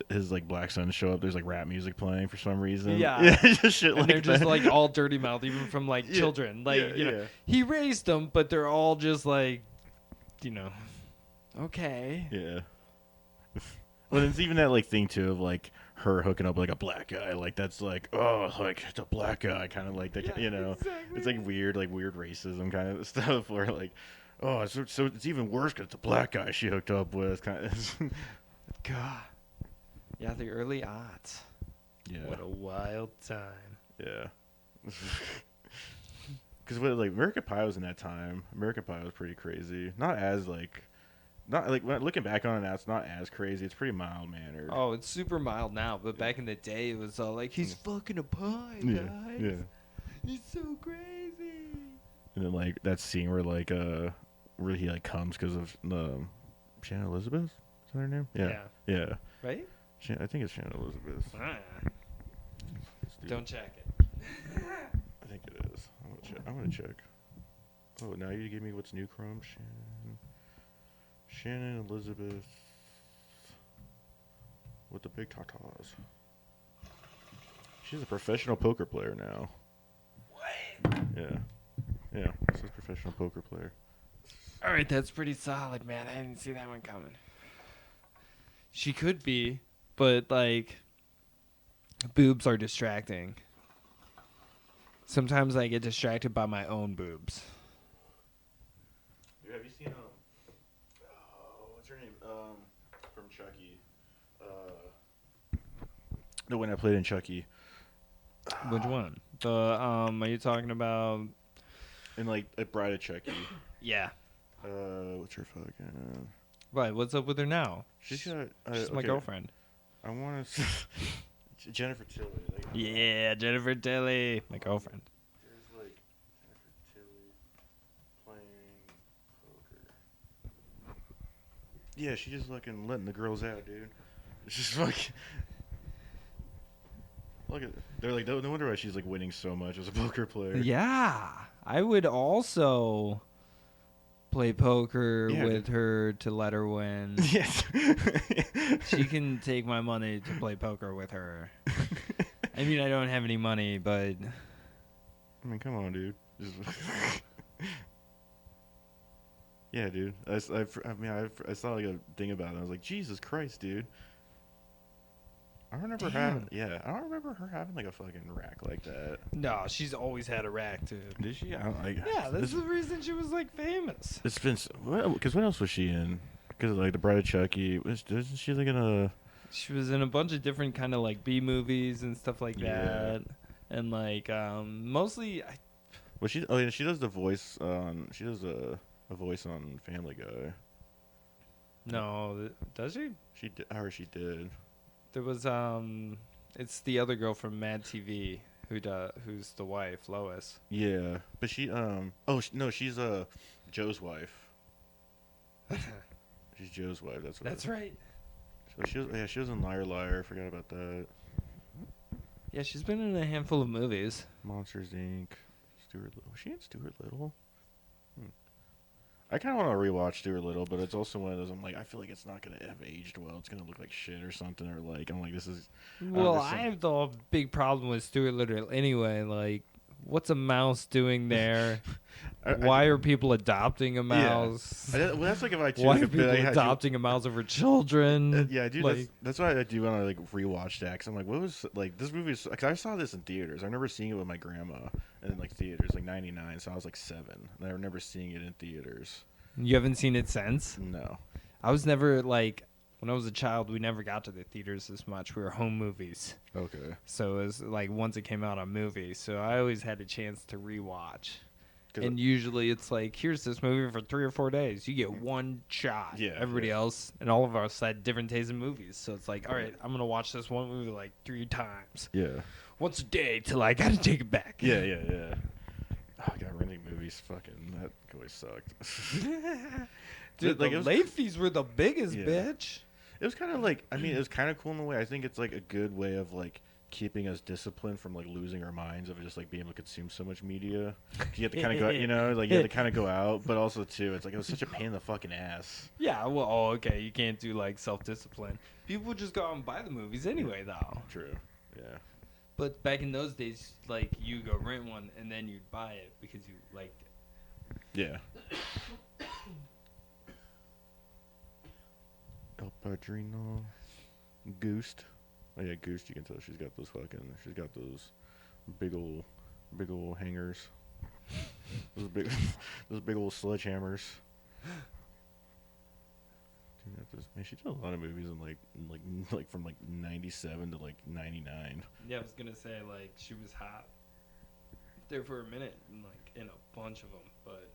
his like Black Sons show up, there's like rap music playing for some reason. Yeah. just shit and like they're just that. like all dirty mouth, even from like Yeah, children. Like yeah, you know, yeah. he raised them, but they're all just like, okay. Yeah. Well, it's even that like thing too of like her hooking up like a black guy, like that's like like it's a black guy kind of like that, Yeah, It's exactly. like weird racism kind of stuff where like so it's even worse because it's a black guy she hooked up with kind of. God. Yeah, the early aughts. Yeah. What a wild time. Yeah. Because like American Pie was in that time. American Pie was pretty crazy. Not like looking back on it now, it's not as crazy. It's pretty mild mannered. Oh, it's super mild now, but back in the day, it was all like, he's fucking a pie, yeah, guys. yeah. He's so crazy. And then like that scene where like where he like comes because of Shannon Elizabeth. Is that her name? Yeah. Yeah. Right? I think it's Shannon Elizabeth. Ah. Let's Don't check it. I think it is. I'm gonna check. Oh, now you give me what's new, Chrome. Shannon Elizabeth with the big tatas. She's a professional poker player now. What? Yeah. Yeah, this is professional poker player. All right, that's pretty solid, man. I didn't see that one coming. She could be, but like, boobs are distracting. Sometimes I get distracted by my own boobs. Dude, have you seen what's her name? From Chucky. The one I played in Chucky. Which one? The are you talking about? In like a Bride of Chucky. Yeah. What's her fucking? Right. What's up with her now? She's got. She's my girlfriend. I want to. Jennifer Tilly. Like, Yeah, Jennifer Tilly, my girlfriend. there's like Jennifer Tilly playing poker. Yeah, she just fucking letting the girls out, dude. It's just fucking. Look at. They're like, no wonder why she's like winning so much as a poker player. Yeah, I would also play poker Yeah, with her to let her win. Yes. She can take my money to play poker with her. I mean, I don't have any money, but I mean, come on, dude. Just yeah, dude. I saw like a thing about it. I was like, Jesus Christ, dude. I don't remember Damn. I don't remember her having like a fucking rack like that. no, she's always had a rack, dude. Did she? I don't, like, Yeah, that's the reason she was like famous. It's been because what else was she in? Because like the Bride of Chucky, wasn't she like in a? She was in a bunch of different kind of like B movies and stuff like Yeah. that, and like mostly. Well, she yeah, she does the voice on she does a voice on Family Guy. No, does she? She did, she did. There was it's the other girl from Mad TV who's the wife, Lois. Yeah, but she no, she's Joe's wife. She's Joe's wife. That's what. That's right. So she was in Liar Liar. Forgot about that. Yeah, she's been in a handful of movies. Monsters Inc. Stuart Little. Was she in Stuart Little? I kind of want to rewatch Stuart Little, but it's also one of those. I'm like, I feel like it's not gonna have aged well. It's gonna look like shit or something, or like I'm like, this is. Well, there's I some- have the big problem with Stuart Little anyway. Like, what's a mouse doing there? Why are people adopting a mouse? well, that's like if I choose Why a are bit, people I had to- adopting a mouse over children? Yeah, I do. Like, That's why I do want to like rewatch that. Cause I'm like, what was like this movie? Because I saw this in theaters. I remember seeing it with my grandma and in like theaters, like '99. So I was like 7, and I remember seeing it in theaters. you haven't seen it since? No. I was never like when I was a child. We never got to the theaters as much. We were home movies, Okay. so it was like once it came out on movie. So I always had a chance to rewatch. 'Cause And usually it's like, here's this movie for 3 or 4 days. You get one shot. Yeah, Everybody yeah. else and all of us had different tastes in movies. So it's like, all right, I'm going to watch this one movie like 3 times. Yeah. Once a day till I got to take it back. Yeah. Oh god, renting movies, fucking that always sucked. Dude, Like, the it was- late fees were the biggest, Yeah. bitch. It was kind of like, I mean, it was kind of cool in a way. I think it's like a good way of like keeping us disciplined from like losing our minds of just like being able to consume so much media. You have to kind of go, you know, like you have to kind of go out, but also too, it's like it was such a pain in the fucking ass. Yeah, well, okay. You can't do like self-discipline. People would just go out and buy the movies anyway, though. True. Yeah. But back in those days, like, you go rent one and then you'd buy it because you liked it. Yeah. El Padrino. Goosed. Oh yeah, Goosed. You can tell she's got those big old hangers. those big old sledgehammers. Man, she did a lot of movies in like from like 97 to like 99. Yeah, I was gonna say like she was hot there for a minute, and like in a bunch of them. But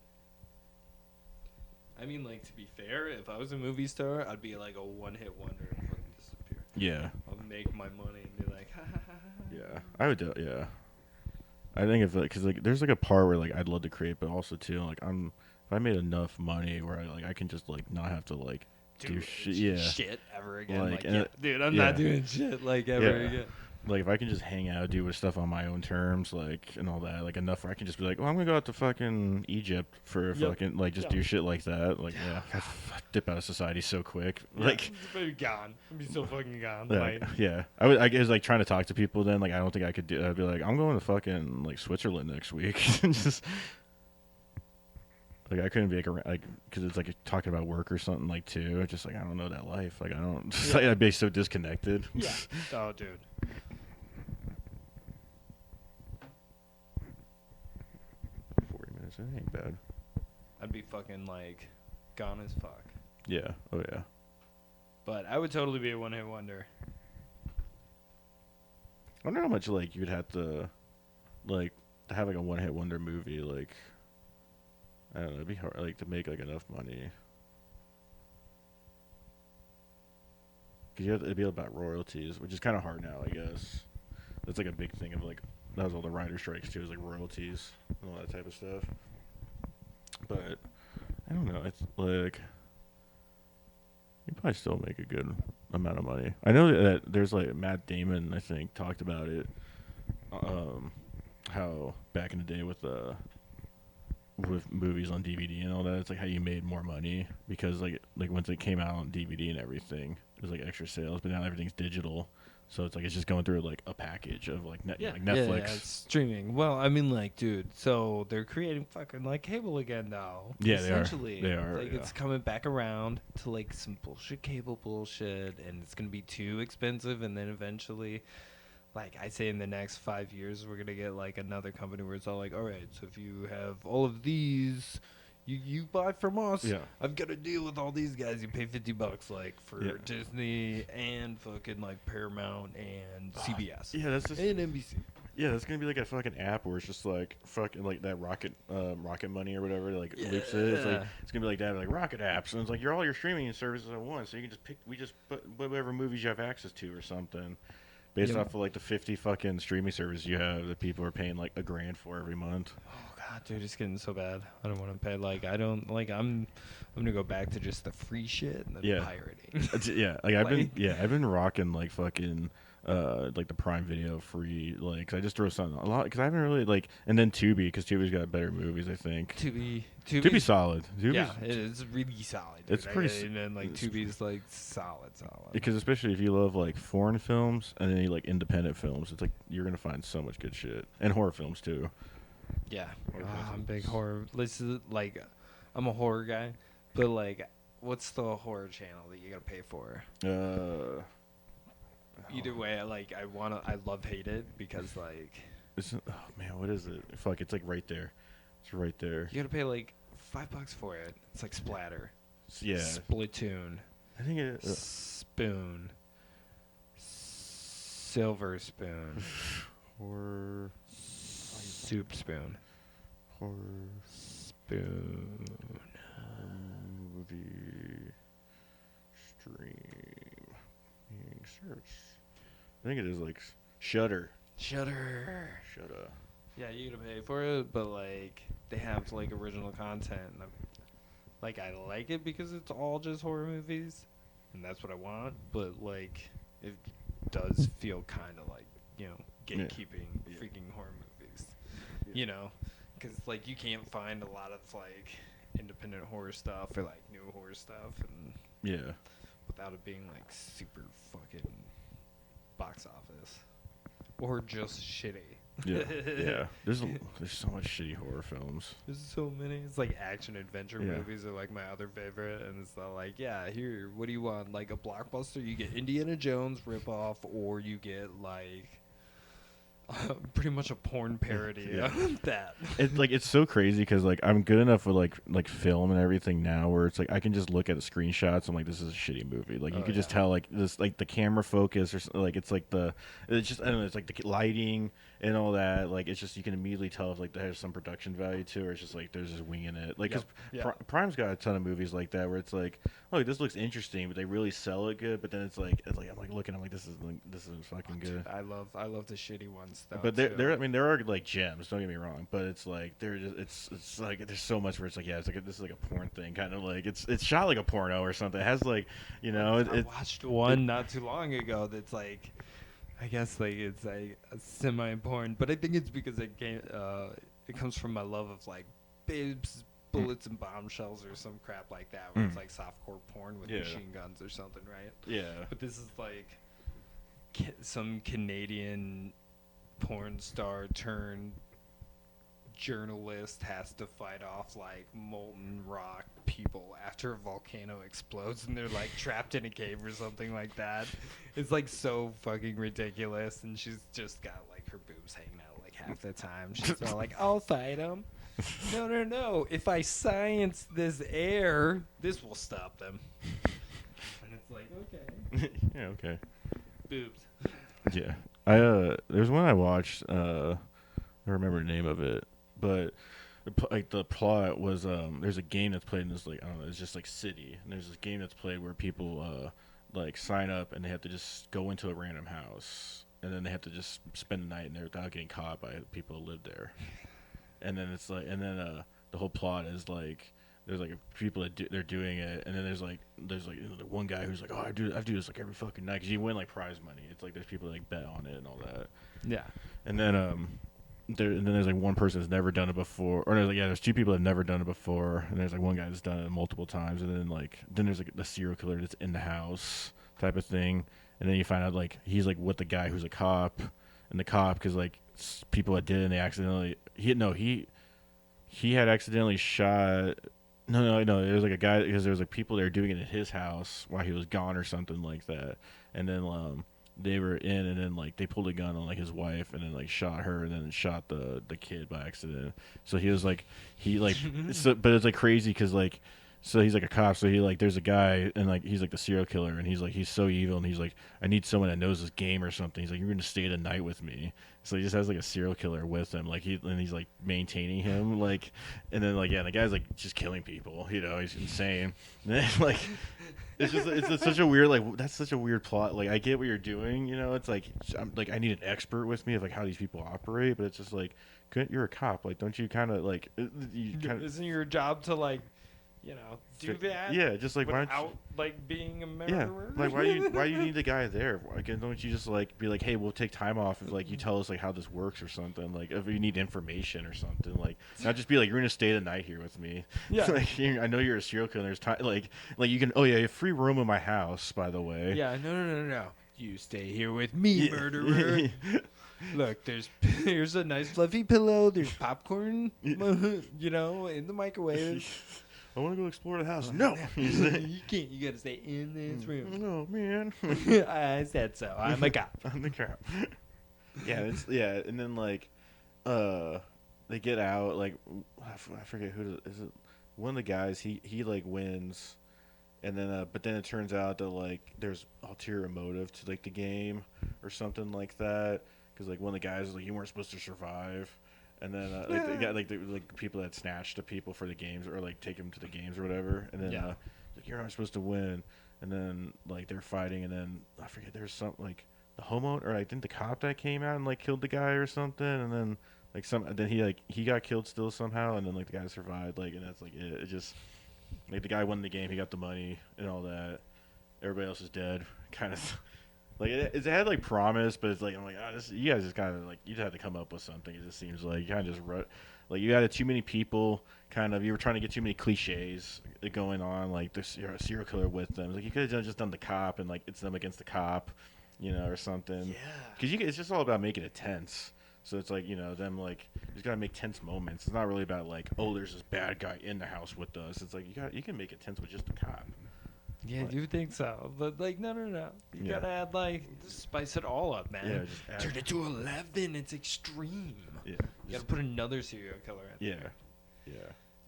I mean, like to be fair, if I was a movie star, I'd be like a one-hit wonder and fucking disappear. Yeah. I'll make my money and be like, ha ha ha. Ha. Yeah, I would. Yeah, I think if because like there's like a part where like I'd love to create, but also too like if I made enough money where I can just like not have to like do shit. Yeah, Shit ever again. Like, Like, and yeah, it- dude, I'm yeah. not doing shit like ever Yeah. again. Like if I can just hang out, do stuff on my own terms, like and all that, like enough where I can just be like, oh, I'm gonna go out to fucking Egypt for a Yep. fucking like just Yeah. do shit like that. Like Yeah, yeah, I dip out of society so quick. Yeah, Like be gone. I'd be so fucking gone. yeah, Like, yeah. I was like trying to talk to people then. Like I don't think I could do. I'd be like, I'm going to fucking like Switzerland next week. Just like I couldn't be like because it's like talking about work or something like too. It's just like I don't know that life. Like I don't. Yeah. Like, I'd be so disconnected. yeah. Oh, dude. 40 minutes. That ain't bad. I'd be fucking like gone as fuck. Yeah. Oh yeah. But I would totally be a one-hit wonder. I wonder how much like you'd have to like to have like a one hit wonder movie. Like I don't know. It'd be hard like to make like enough money. Cause it'd be about royalties, which is kind of hard now, I guess. That's like a big thing of like that was all the writer strikes too, is like royalties and all that type of stuff. But I don't know. It's like you probably still make a good amount of money. I know that there's like Matt Damon, I think, talked about it. How back in the day with movies on DVD and all that, it's like how you made more money because like once it came out on DVD and everything, it was like extra sales. But now everything's digital, so it's like it's just going through like a package of like like Netflix. Yeah, it's streaming. Well, I mean, like, dude, so they're creating fucking like cable again now. Yeah, they are. Essentially. They are, Like, yeah. it's coming back around to like some bullshit cable bullshit, and it's gonna be too expensive, and then eventually. Like I say, in the next 5 years, we're gonna get like another company where it's all like, all right, so if you have all of these, you buy from us. Yeah. I've got a deal with all these guys. You pay $50 like for Yeah. Disney and fucking like Paramount and CBS Yeah, that's just and NBC. yeah, that's gonna be like a fucking app where it's just like fucking like that Rocket Money or whatever like loops it. It's like Yeah. it's gonna be like that like Rocket apps, and it's like you're all your streaming services at once, so you can just pick. We just put whatever movies you have access to or something, based Yep. off of like the 50 fucking streaming services you have that people are paying like $1,000 for every month. Oh god, dude, it's getting so bad. I don't want to pay. Like I don't like. I'm gonna go back to just the free shit and the Yeah. pirating. Yeah, like I've been rocking like fucking like the Prime Video free like 'cause I just throw something a lot because I haven't really like and then Tubi because Tubi's got better movies I think. Tubi's solid. Yeah, it is really solid. Dude. It's pretty And then like it's Tubi's like solid. because especially if you love like foreign films and then you like independent films, it's like you're gonna find so much good shit and horror films too. Yeah, Horror I'm films. big horror. Listen, like, I'm a horror guy, but like, what's the horror channel that you gotta pay for? Either way, I love hate it because like oh man, what is it? Fuck, it's like right there. It's right there. you gotta pay like $5 for it. It's like Splatter, Yeah, Splatoon, I think it. Spoon, Silver Spoon, Horror Soup Spoon, horror Spoon. movie stream search. I think it is like Shutter. Shudder. Shudder. Yeah, you gotta pay for it, but like they have like original content. And I like it because it's all just horror movies, and that's what I want. But like, it does feel kind of like gatekeeping Yeah. freaking horror movies. Yeah. You know, because like you can't find a lot of like independent horror stuff or like new horror stuff, and Yeah. without it being like super fucking box office or just shitty. Yeah. Yeah. There's so much shitty horror films. There's so many. It's like action adventure Yeah. movies are like my other favorite, and it's not like, yeah, here, what do you want? Like a blockbuster, you get Indiana Jones ripoff, or you get like pretty much a porn parody Yeah. of that. It's so crazy because like I'm good enough with like film and everything now where it's like I can just look at the screenshots. I'm like, this is a shitty movie. Like you Oh, could just yeah. tell like this like the camera focus or like it's like it's just I don't know. It's like the lighting and all that. Like it's just you can immediately tell if like there's some production value to it. Or it's just like there's just winging it. Like 'cause Yep. Yeah. Prime's got a ton of movies like that where it's like, oh, this looks interesting, but they really sell it good. But then it's like I'm like looking. I'm like this isn't fucking good. I love the shitty ones though. But too. I mean, there are like gems. Don't get me wrong, but it's like they're just it's like there's so much where it's like yeah, it's like this is like a porn thing, kind of like it's shot like a porno or something. It has like I watched one not too long ago that's like I guess like it's like semi important, but I think it's because it comes from my love of like bibs, bullets, and bombshells or some crap like that. Where it's like softcore porn with Yeah. machine guns or something, right? Yeah. But this is like some Canadian porn star turned journalist has to fight off like molten rock people after a volcano explodes and they're like trapped in a cave or something like that. It's like so fucking ridiculous, and she's just got like her boobs hanging out like half the time. She's all like, "I'll fight them." No, no, no. If I science this air, this will stop them. And it's like, okay, Yeah. Okay. boobs. Yeah. There's one I watched. I don't remember the name of it, but like the plot was there's a game that's played in this, like, I don't know, it's just like city, and there's this game that's played where people like sign up and they have to just go into a random house, and then they have to just spend the night in there without getting caught by people who live there. And then it's like, and then the whole plot is like there's like people that they're doing it, and then there's like the one guy who's like, oh, I do this like every fucking night, because you win like prize money. It's like there's people that like bet on it and all that. Yeah. And then and then there's like one person that's never done it before, or there's two people that have never done it before, and there's like one guy that's done it multiple times, and then there's like the serial killer that's in the house type of thing, and then you find out like he's like with the guy who's a cop, and the cop, because like people that did it, and they accidentally he had accidentally shot. No. There was like a guy, because there was like people that were doing it at his house while he was gone or something like that, and then they were in, and then like they pulled a gun on like his wife, and then like shot her, and then shot the kid by accident. So he was like so, but it's like crazy because like, so he's like a cop, so he like there's a guy, and like he's like the serial killer, and he's like he's so evil, and he's like, I need someone that knows this game or something. He's like, you're gonna stay the night with me. So he just has like a serial killer with him, like he's like maintaining him, like, and then like, yeah, the guy's like just killing people, he's insane. And then, like, it's such a weird, like, that's such a weird plot. Like, I get what you're doing, it's like I need an expert with me of like how these people operate, but it's just like, you're a cop, like, don't you kind of like Isn't your job to like, do that? Yeah, just like, why without don't you, like being a yeah, murderer? like, why do you need the guy there? Like, don't you just like be like, hey, we'll take time off if like you tell us like how this works or something, like if you need information or something, like not just be like, you're gonna stay the night here with me. Yeah. Like, I know you're a serial killer. There's time, like you can. Oh yeah, you have free room in my house, by the way. Yeah, no. You stay here with me, murderer. Look, here's a nice fluffy pillow. There's popcorn, in the microwave. I want to go explore the house. No, You can't. You gotta stay in this room. No, man. I said so. I'm a cop. I'm the cop. And then like, they get out. Like, I forget who is it. One of the guys. He like wins, and then but then it turns out that like there's ulterior motive to like the game or something like that. Because like one of the guys is like, you weren't supposed to survive. And then like they got like people that snatch the people for the games, or like take them to the games or whatever. And then like, you're not supposed to win. And then like they're fighting, and then I forget, there's some like the homo, or I think the cop that came out and like killed the guy or something. And then like he got killed still somehow, and then like the guy survived. Like, and that's like it. It just like the guy won the game, he got the money and all that. Everybody else is dead. Kind of. Like it had like promise, but it's like, I'm like, you guys just kind of like, you just had to come up with something. It just seems like you kind of just like you had too many people. Kind of, you were trying to get too many cliches going on. Like there's a serial killer with them. Like you could have just done the cop, and like it's them against the cop, or something. Yeah. Because it's just all about making it tense. So it's like, them like, you just gotta make tense moments. It's not really about like, oh, there's this bad guy in the house with us. It's like you can make it tense with just the cop. Yeah, you think so? But like, no. You gotta add like, spice it all up, man. Yeah, just turn it to 11. It's extreme. Yeah, you gotta put another serial killer in. Yeah, yeah.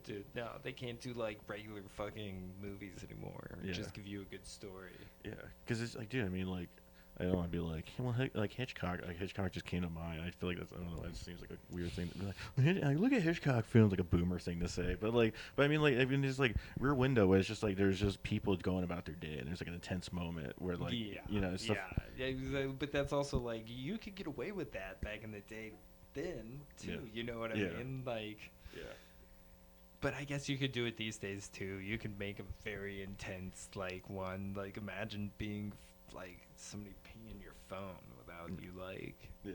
Dude, no, they can't do like regular fucking movies anymore. Yeah. Just give you a good story. Yeah, because it's like, dude, I mean, like, I don't want to be like, well, like Hitchcock. Like Hitchcock just came to mind. I feel like that's, I don't know. It seems like a weird thing to be like, look at Hitchcock films, like a boomer thing to say. But I mean, there's like Rear Window, where it's just like there's just people going about their day, and there's like an intense moment where like, stuff. Yeah. But that's also like, you could get away with that back in the day, then too. Yeah. You know what I mean? Like. Yeah. But I guess you could do it these days too. You can make a very intense like one. Like imagine being like somebody pinging your phone without crowd you like. Yeah.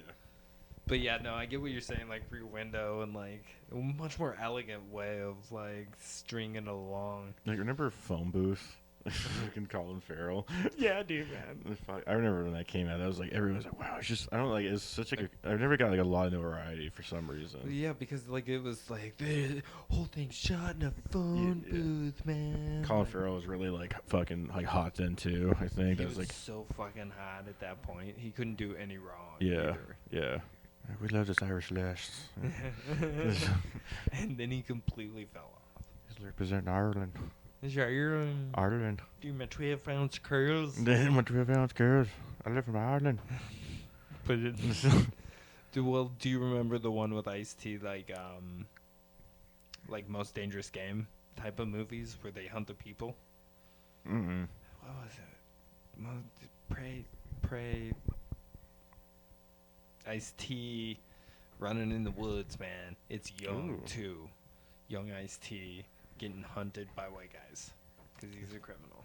But yeah, no, I get what you're saying. Like Rear Window and like a much more elegant way of like stringing it along. Like, remember Phone Booth? Fucking Colin Farrell. Yeah, dude, man. I remember when that came out. That was like everyone was like, "Wow!" It's just I don't like. It's such like I've never got like a lot of notoriety for some reason. Yeah, because like it was like the whole thing shot in a phone Yeah. booth, man. Colin Like, Farrell was really like fucking like hot then too. I think he that was was like so fucking hot at that point. He couldn't do any wrong. yeah, yeah. We love this Irish lass. either. And then he completely fell off. He's representing Ireland. Is your Ireland. do my 12-ounce curls? Then my 12-ounce girls. I live from Ireland. Put it. Do you remember the one with Ice-T, like Most Dangerous Game type of movies where they hunt the people? Mm-mm. What was it? Pray. Ice-T running in the woods, man. It's young Ooh. too. Young Ice-T getting hunted by white guys because he's a criminal.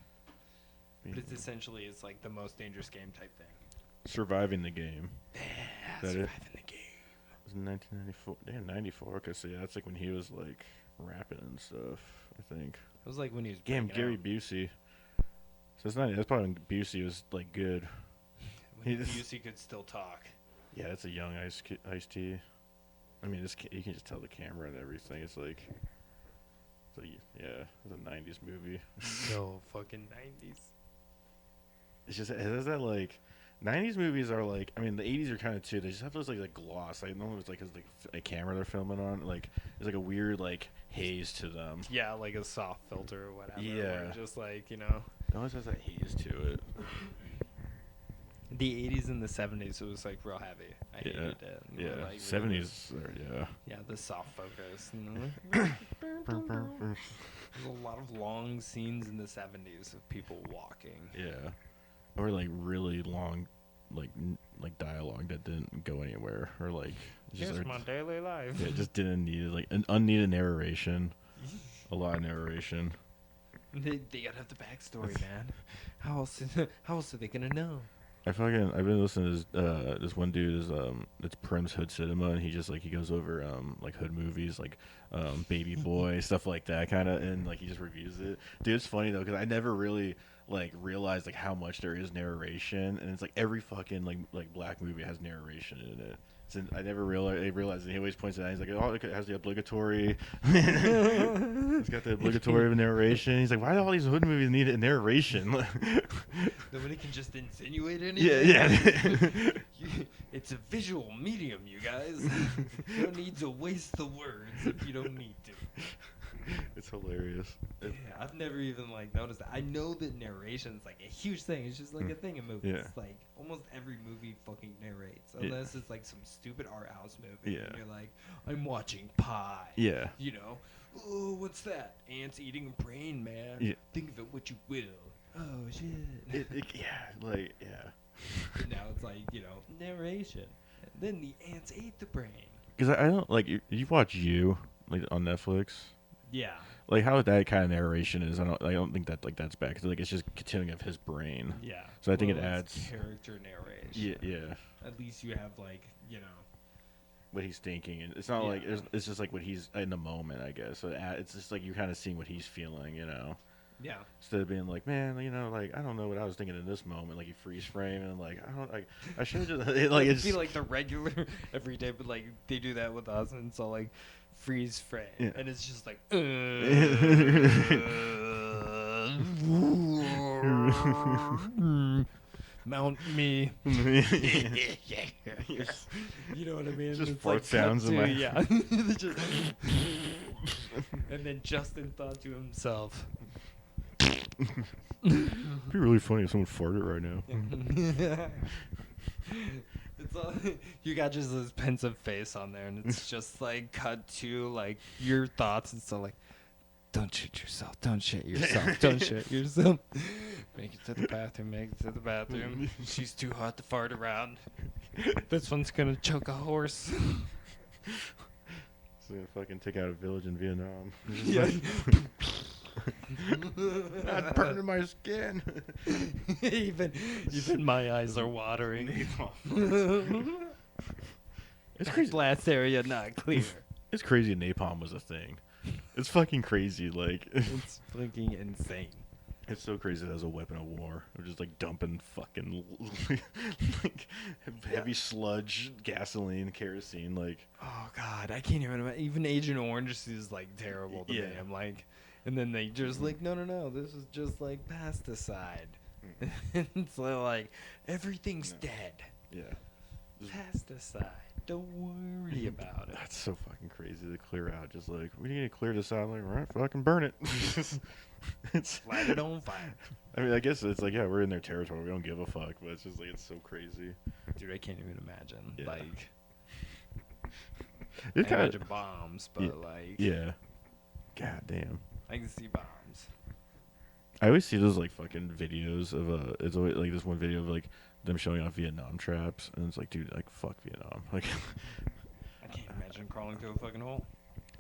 But it's essentially it's like the Most Dangerous Game type thing. Surviving the game. Yeah, That it? surviving the game. It was in 1994. Yeah, 94. Okay, so yeah, that's like when he was like rapping and stuff. I think. It was like when he was Damn, breaking Gary out. Busey. So it's not. That's probably when Busey was like good. When he just- Busey could still talk. Yeah, it's a young Ice-T. I mean, you can just tell the camera and everything. It's like, yeah, it's a '90s movie. So fucking 90s. It's just it has that like, '90s movies are like. I mean, the '80s are kind of too. They just have those like gloss. I don't know if it's like a camera they're filming on. Like, there's like a weird like haze to them. Yeah, like a soft filter or whatever. Yeah. where just like, you know. It always has that haze to it. The 80s and the 70s, it was like real heavy. I Yeah, hated it. And Yeah, like, '70s. Yeah. Yeah, the soft focus. You know? There's a lot of long scenes in the 70s of people walking. Yeah, or like really long, like dialogue that didn't go anywhere, or like Just my daily life. yeah, just didn't need like an unneeded narration, a lot of narration. They gotta have the backstory, man. How else are they gonna know? I've been listening to this one dude is it's Prim's Hood Cinema, and he just like he goes over like hood movies like Baby Boy stuff like that kind of, and like he just reviews it. Dude, it's funny though because I never really like realized like how much there is narration, and it's like every fucking like black movie has narration in it. So I never realized, and he always points it out. He's like, oh, it has the obligatory. It's got the obligatory narration. He's like, why do all these hood movies need a narration? Nobody can just insinuate Yeah, anything. yeah. It's a visual medium, you guys. You don't need to waste the words if you don't need to. It's hilarious. Yeah, I've never even like noticed that. I know that narration's like a huge thing. It's just like a thing in movies. Yeah. Like almost every movie fucking narrates, Yeah. unless it's like some stupid art house movie. Yeah. And you're like, I'm watching Pie. Yeah. You know, oh, what's that? Ants eating a brain, man. Yeah. Think of it what you will. Oh shit. Yeah, like, yeah. And now it's like, you know, narration. And then the ants ate the brain. Because I don't, like, you watch You, like, on Netflix. Yeah. Like, how that kind of narration is, I don't think that, like, that's bad. Because, like, it's just continuing of his brain. Yeah. So I think it it's adds- character narration. Yeah. At least you have like, you know. What he's thinking. And it's not Yeah. like, it's just, like, what he's in the moment, I guess. So it's just, like, you're kind of seeing what he's feeling, you know. Yeah. Instead of being like, man, you know, like, I don't know what I was thinking in this moment. Like, you freeze frame and, like, I should have just, like, It'd it's be like the regular everyday, but like they do that with us, and so like freeze frame, Yeah. and it's just like, mount me. You know what I mean? Just It's fart like cut sounds in to- my- yeah. Just- and then Justin thought to himself, It'd be really funny if someone farted right now. it's all, you got just this pensive face on there, and it's just like cut to like your thoughts and stuff like, don't shit yourself, don't shit yourself, don't shit yourself. Make it to the bathroom, make it to the bathroom. She's too hot to fart around. This one's gonna choke a horse. So gonna fucking take out a village in Vietnam. Yeah. Not burning my skin. even my eyes are watering. It's crazy. Blast area not clear. It's crazy napalm was a thing. It's fucking crazy. Like, It's fucking insane. it's so crazy that as a weapon of war. We're just like dumping fucking like heavy sludge, gasoline, kerosene. Like, Oh god, I can't even imagine. Even Agent Orange is like terrible to me. Yeah. I'm like, and then they just like, no, this is just like pesticide. It's like everything's No. dead. yeah. Just- Pesticide. Don't worry about it. That's so fucking crazy to clear out. Just like, we need to clear this out. Like, all right, fucking burn it. It's, Light it on fire. I mean, I guess it's like, yeah, we're in their territory. We don't give a fuck. But it's just like, it's so crazy. Dude, I can't even imagine. Yeah. Like, It I kind imagine of, bombs, but Yeah. like, yeah. God damn. I can see bombs. I always see those like fucking videos of it's always like this one video of like them showing off Vietnam traps, and it's like, dude, like fuck Vietnam, like, I can't imagine crawling through a fucking hole.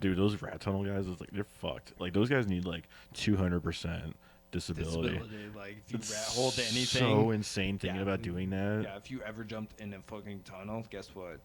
dude, those rat tunnel guys, it's like they're fucked. Like those guys need like 200% disability. Like, if you It's rat hole to anything. so insane thinking Yeah. about doing that. Yeah, if you ever jumped in a fucking tunnel, guess what?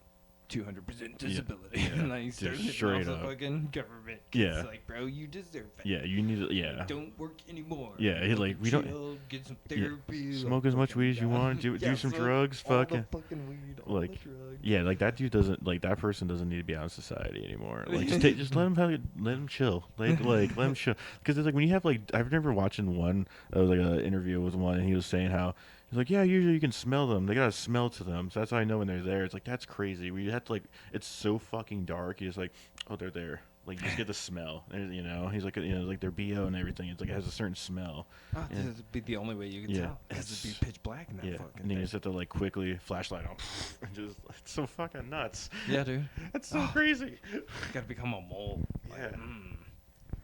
200% Yeah, disability. yeah, And then you just start hitting straight off the up. fucking government. Yeah. It's like, bro, you deserve it. Yeah, you need to, yeah. Like, don't work anymore. Yeah, he, like, we don't- Chill, get some Yeah, therapy. smoke like, as much fucking- weed as you yeah. want, do Yeah, some smoke drugs, all fucking, the fucking weed, all like, the drugs. yeah, like that dude doesn't, like that person doesn't need to be out in society anymore. Like just let him let him chill, like let him chill. Because it's like when you have like, I've never watching one, was like an interview with one, and he was saying how he's like, yeah, usually you can smell them. They got a smell to them, so that's how I know when they're there. It's like, that's crazy. We have to like, it's so fucking dark. He's like, oh, they're there. Like you just get the smell, and, you know. He's like, you know, like their BO and everything. It's like it has a certain smell. Oh, Yeah. this would be the only way you can Yeah, tell. It has to be it's- pitch black in that Yeah, fucking and then you thing. just have to like quickly flashlight on, and just it's so fucking nuts. Yeah, dude. That's so Oh. crazy. You gotta become a mole. Like, Yeah.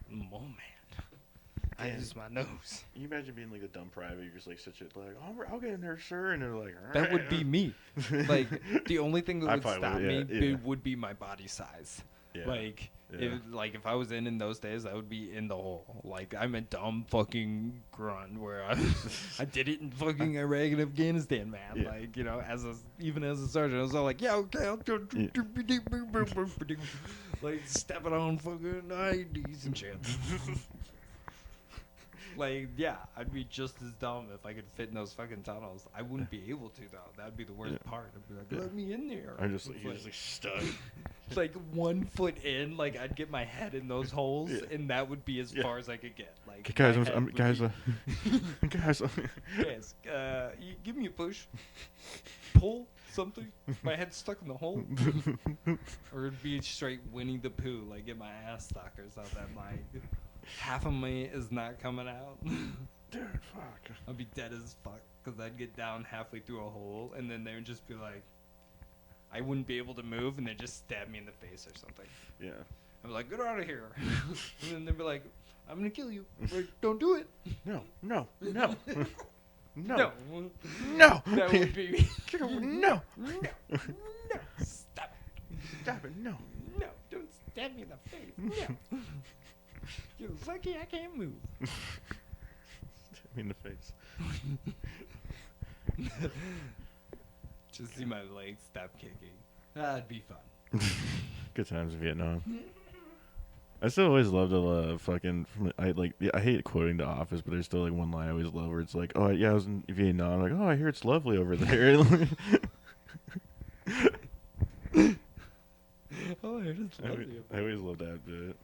mole man. I Yeah. use my nose. Can you imagine being like a dumb private? You're just like such a like, oh, I'll get in there, sir, and they're like, all That right. would be me. Like, the only thing that I would probably stop would, me yeah, yeah. would be my body size. Yeah. Like, Yeah. if I was in those days, I would be in the hole. Like, I'm a dumb fucking grunt where I did it in fucking Iraq and Afghanistan, man. Yeah. Like, you know, even as a sergeant, I was all like, yeah, okay, I'll go. Like, stepping on fucking IDs and shit. Like, yeah, I'd be just as dumb if I could fit in those fucking tunnels. I wouldn't be able to, though. That'd be the worst Yeah. part. I'd be like, Yeah. let me in there. I'm just like, It's you're just like stuck. like 1 foot in, like I'd get my head in those holes, Yeah. and that would be as Yeah. far as I could get. Like, Okay, guys, my head would guys, be- guys. guys, you give me a push, pull something. My head's stuck in the hole, or it'd be straight Winnie the Pooh, like get my ass stuck or something. Like half of me is not coming out. Dude, fuck. I'd be dead as fuck because I'd get down halfway through a hole, and then they would just be like, I wouldn't be able to move, and they'd just stab me in the face or something. Yeah. I'm like, get out of here. And then they'd be like, I'm going to kill you. Like, don't do it. No, no, no, no, No. no. That would be me. No. No. No. Stop it. Stop it. No. No. Don't stab me in the face. No. You're lucky I can't move. Stab me in the face. Just see my legs stop kicking. That'd be fun. Good times in Vietnam. I still always love the fucking. I hate quoting The Office, but there's still like one line I always love where it's like, oh yeah, I was in Vietnam. Like, oh, I hear it's lovely over there. Oh, I just love you. I always love that bit.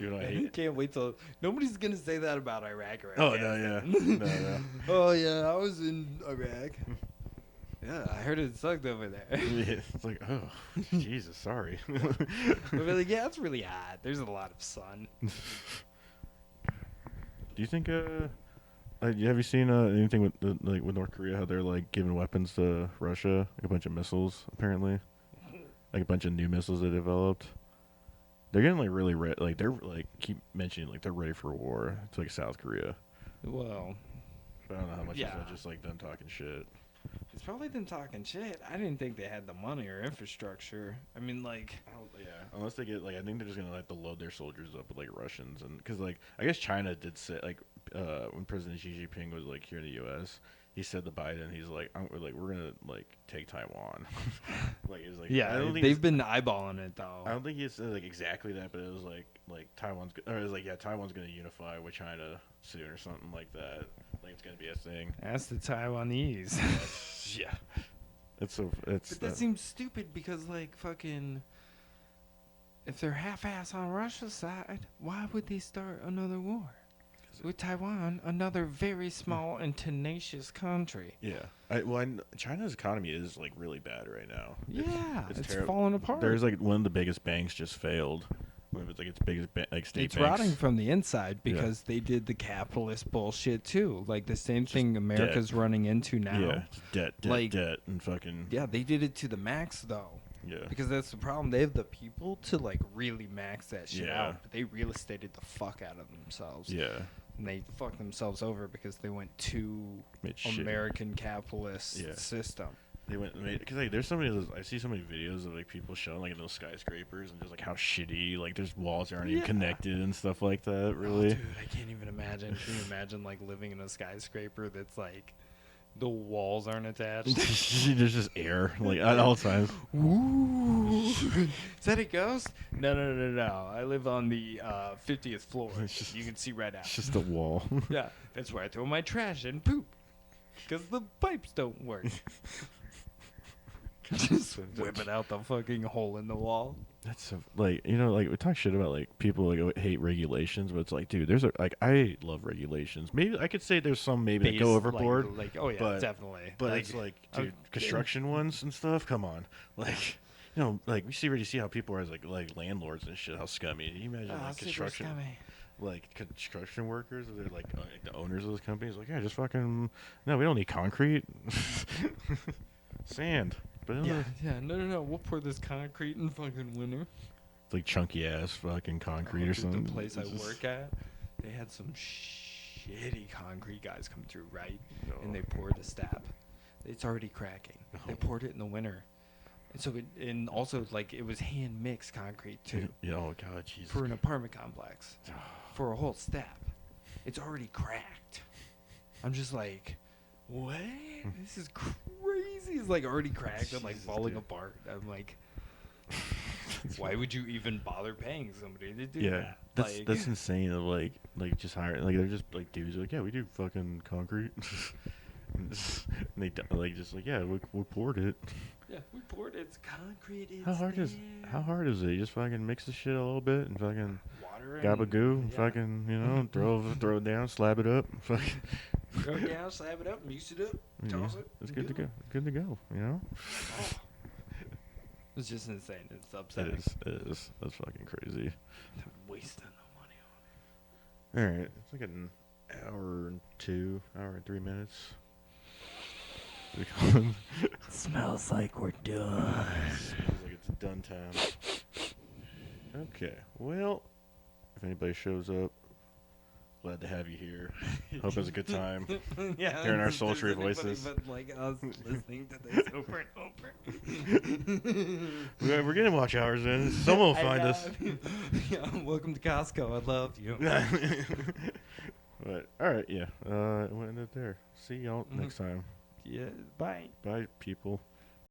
Even though I I hate. can't wait till nobody's gonna say that about Iraq or Oh no, yeah, Afghanistan. no. Oh yeah, I was in Iraq. Yeah, I heard it sucked over there. Yeah, it's like, oh, Jesus, sorry. I'd be like, yeah, it's really hot. There's a lot of sun. Do you think have you seen anything with like with North Korea, how they're like giving weapons to Russia, like a bunch of missiles apparently, like a bunch of new missiles they developed. They're getting like really like they're like keep mentioning like they're ready for war to like South Korea. Well, But I don't know how much is Yeah. that just like them talking shit. It's probably them talking shit. I didn't think they had the money or infrastructure. I mean, like, Yeah, unless they get like, I think they're just gonna have to load their soldiers up with like Russians, and because like I guess China did say like when President Xi Jinping was like here in the U.S., he said to Biden, he's like, we're gonna like take Taiwan. Like it was like I yeah, don't think they've been eyeballing it though. I don't think he said like exactly that, but it was like Taiwan's or it was like yeah Taiwan's gonna unify with China soon or something like that. Like it's gonna be a thing. That's the Taiwanese. Yeah, it's so it's But that seems stupid because, like, fucking, if they're half-ass on Russia's side, why would they start another war with Taiwan, another very small and tenacious country? yeah. China's economy is like really bad right now. Yeah, it's terrible. falling apart. There's like one of the biggest banks just failed. One of its like its biggest like state It's banks. rotting from the inside Yeah. because they did the capitalist bullshit too. Like the same Just thing America's running into now. Yeah, just debt, Like- debt, and fucking Yeah, they did it to the max though. yeah. Because that's the problem. They have the people to like really max that shit Yeah. out, but they real estated the fuck out of themselves. Yeah, And they fucked themselves over because they went to made shit. American capitalist Yeah. system. They went because like there's so many of those, I see so many videos of like people showing like in those skyscrapers and just like how shitty like there's walls that aren't even Yeah. connected and stuff like that. Oh, Really, dude, I can't even imagine. Can you imagine like living in a skyscraper that's like the walls aren't attached? there's just air like at all times. Ooh. Is that a ghost? No. I live on the 50th floor. It's just- You can see right out. It's just a wall. Yeah, that's where I throw my trash and poop. Because the pipes don't work. Just whipping out the fucking hole in the wall. That's so, like like we talk shit about like people like hate regulations, but it's like dude, there's like I love regulations. Maybe I could say there's some maybe that go Base, overboard, Like, oh yeah, but- definitely. but it's like dude, I'm- construction ones and stuff. Come on, like like we already see how people are as like landlords and shit. How scummy. Can you imagine like construction workers? They're like the owners of those companies. Like yeah, just fucking no, we don't need concrete, sand. But Yeah, no. We'll pour this concrete in fucking winter. it's like chunky ass fucking concrete or Dude, something. The place I It's just- work at, they had some shitty concrete guys come through, right? No. And they poured the stab. It's already cracking. They Oh. poured it in the winter. And so and also like it was hand mixed concrete too Yeah, oh god, Jesus. for an apartment complex for a whole stab. It's already cracked. I'm just like, what? This is crazy. It's like already cracked and like Jesus, falling dude. apart. I'm like, why would you even bother paying somebody to do Yeah, that? that's insane. Of like just hiring like they're just like dudes like yeah we do fucking concrete, and they like just like yeah we poured it. Yeah, we poured it. It's concrete. It's How hard is it? You just fucking mix the shit a little bit and fucking water? gabagoo, yeah. fucking throw it down, slab it up. Fucking Throw it down, slab it up, mix it up, toss it. It's good to go. Good to go. You know. Oh. It's just insane. It's It upsetting. is. It is. That's fucking crazy. They're wasting the money on All right, it's like an hour and 3 minutes. We calling- it. Smells like we're done. Smells like it's done time. Okay. Well, if anybody shows up, glad to have you here. Hope it's a good time. Yeah, Hearing our if there's sultry anybody voices. But like us listening to this over and over. We're getting watch hours in. Someone will I find us. love you. Yeah, welcome to Costco. I love you. But all right, yeah. We'll end it there. See y'all next time. Yeah, bye. Bye, people.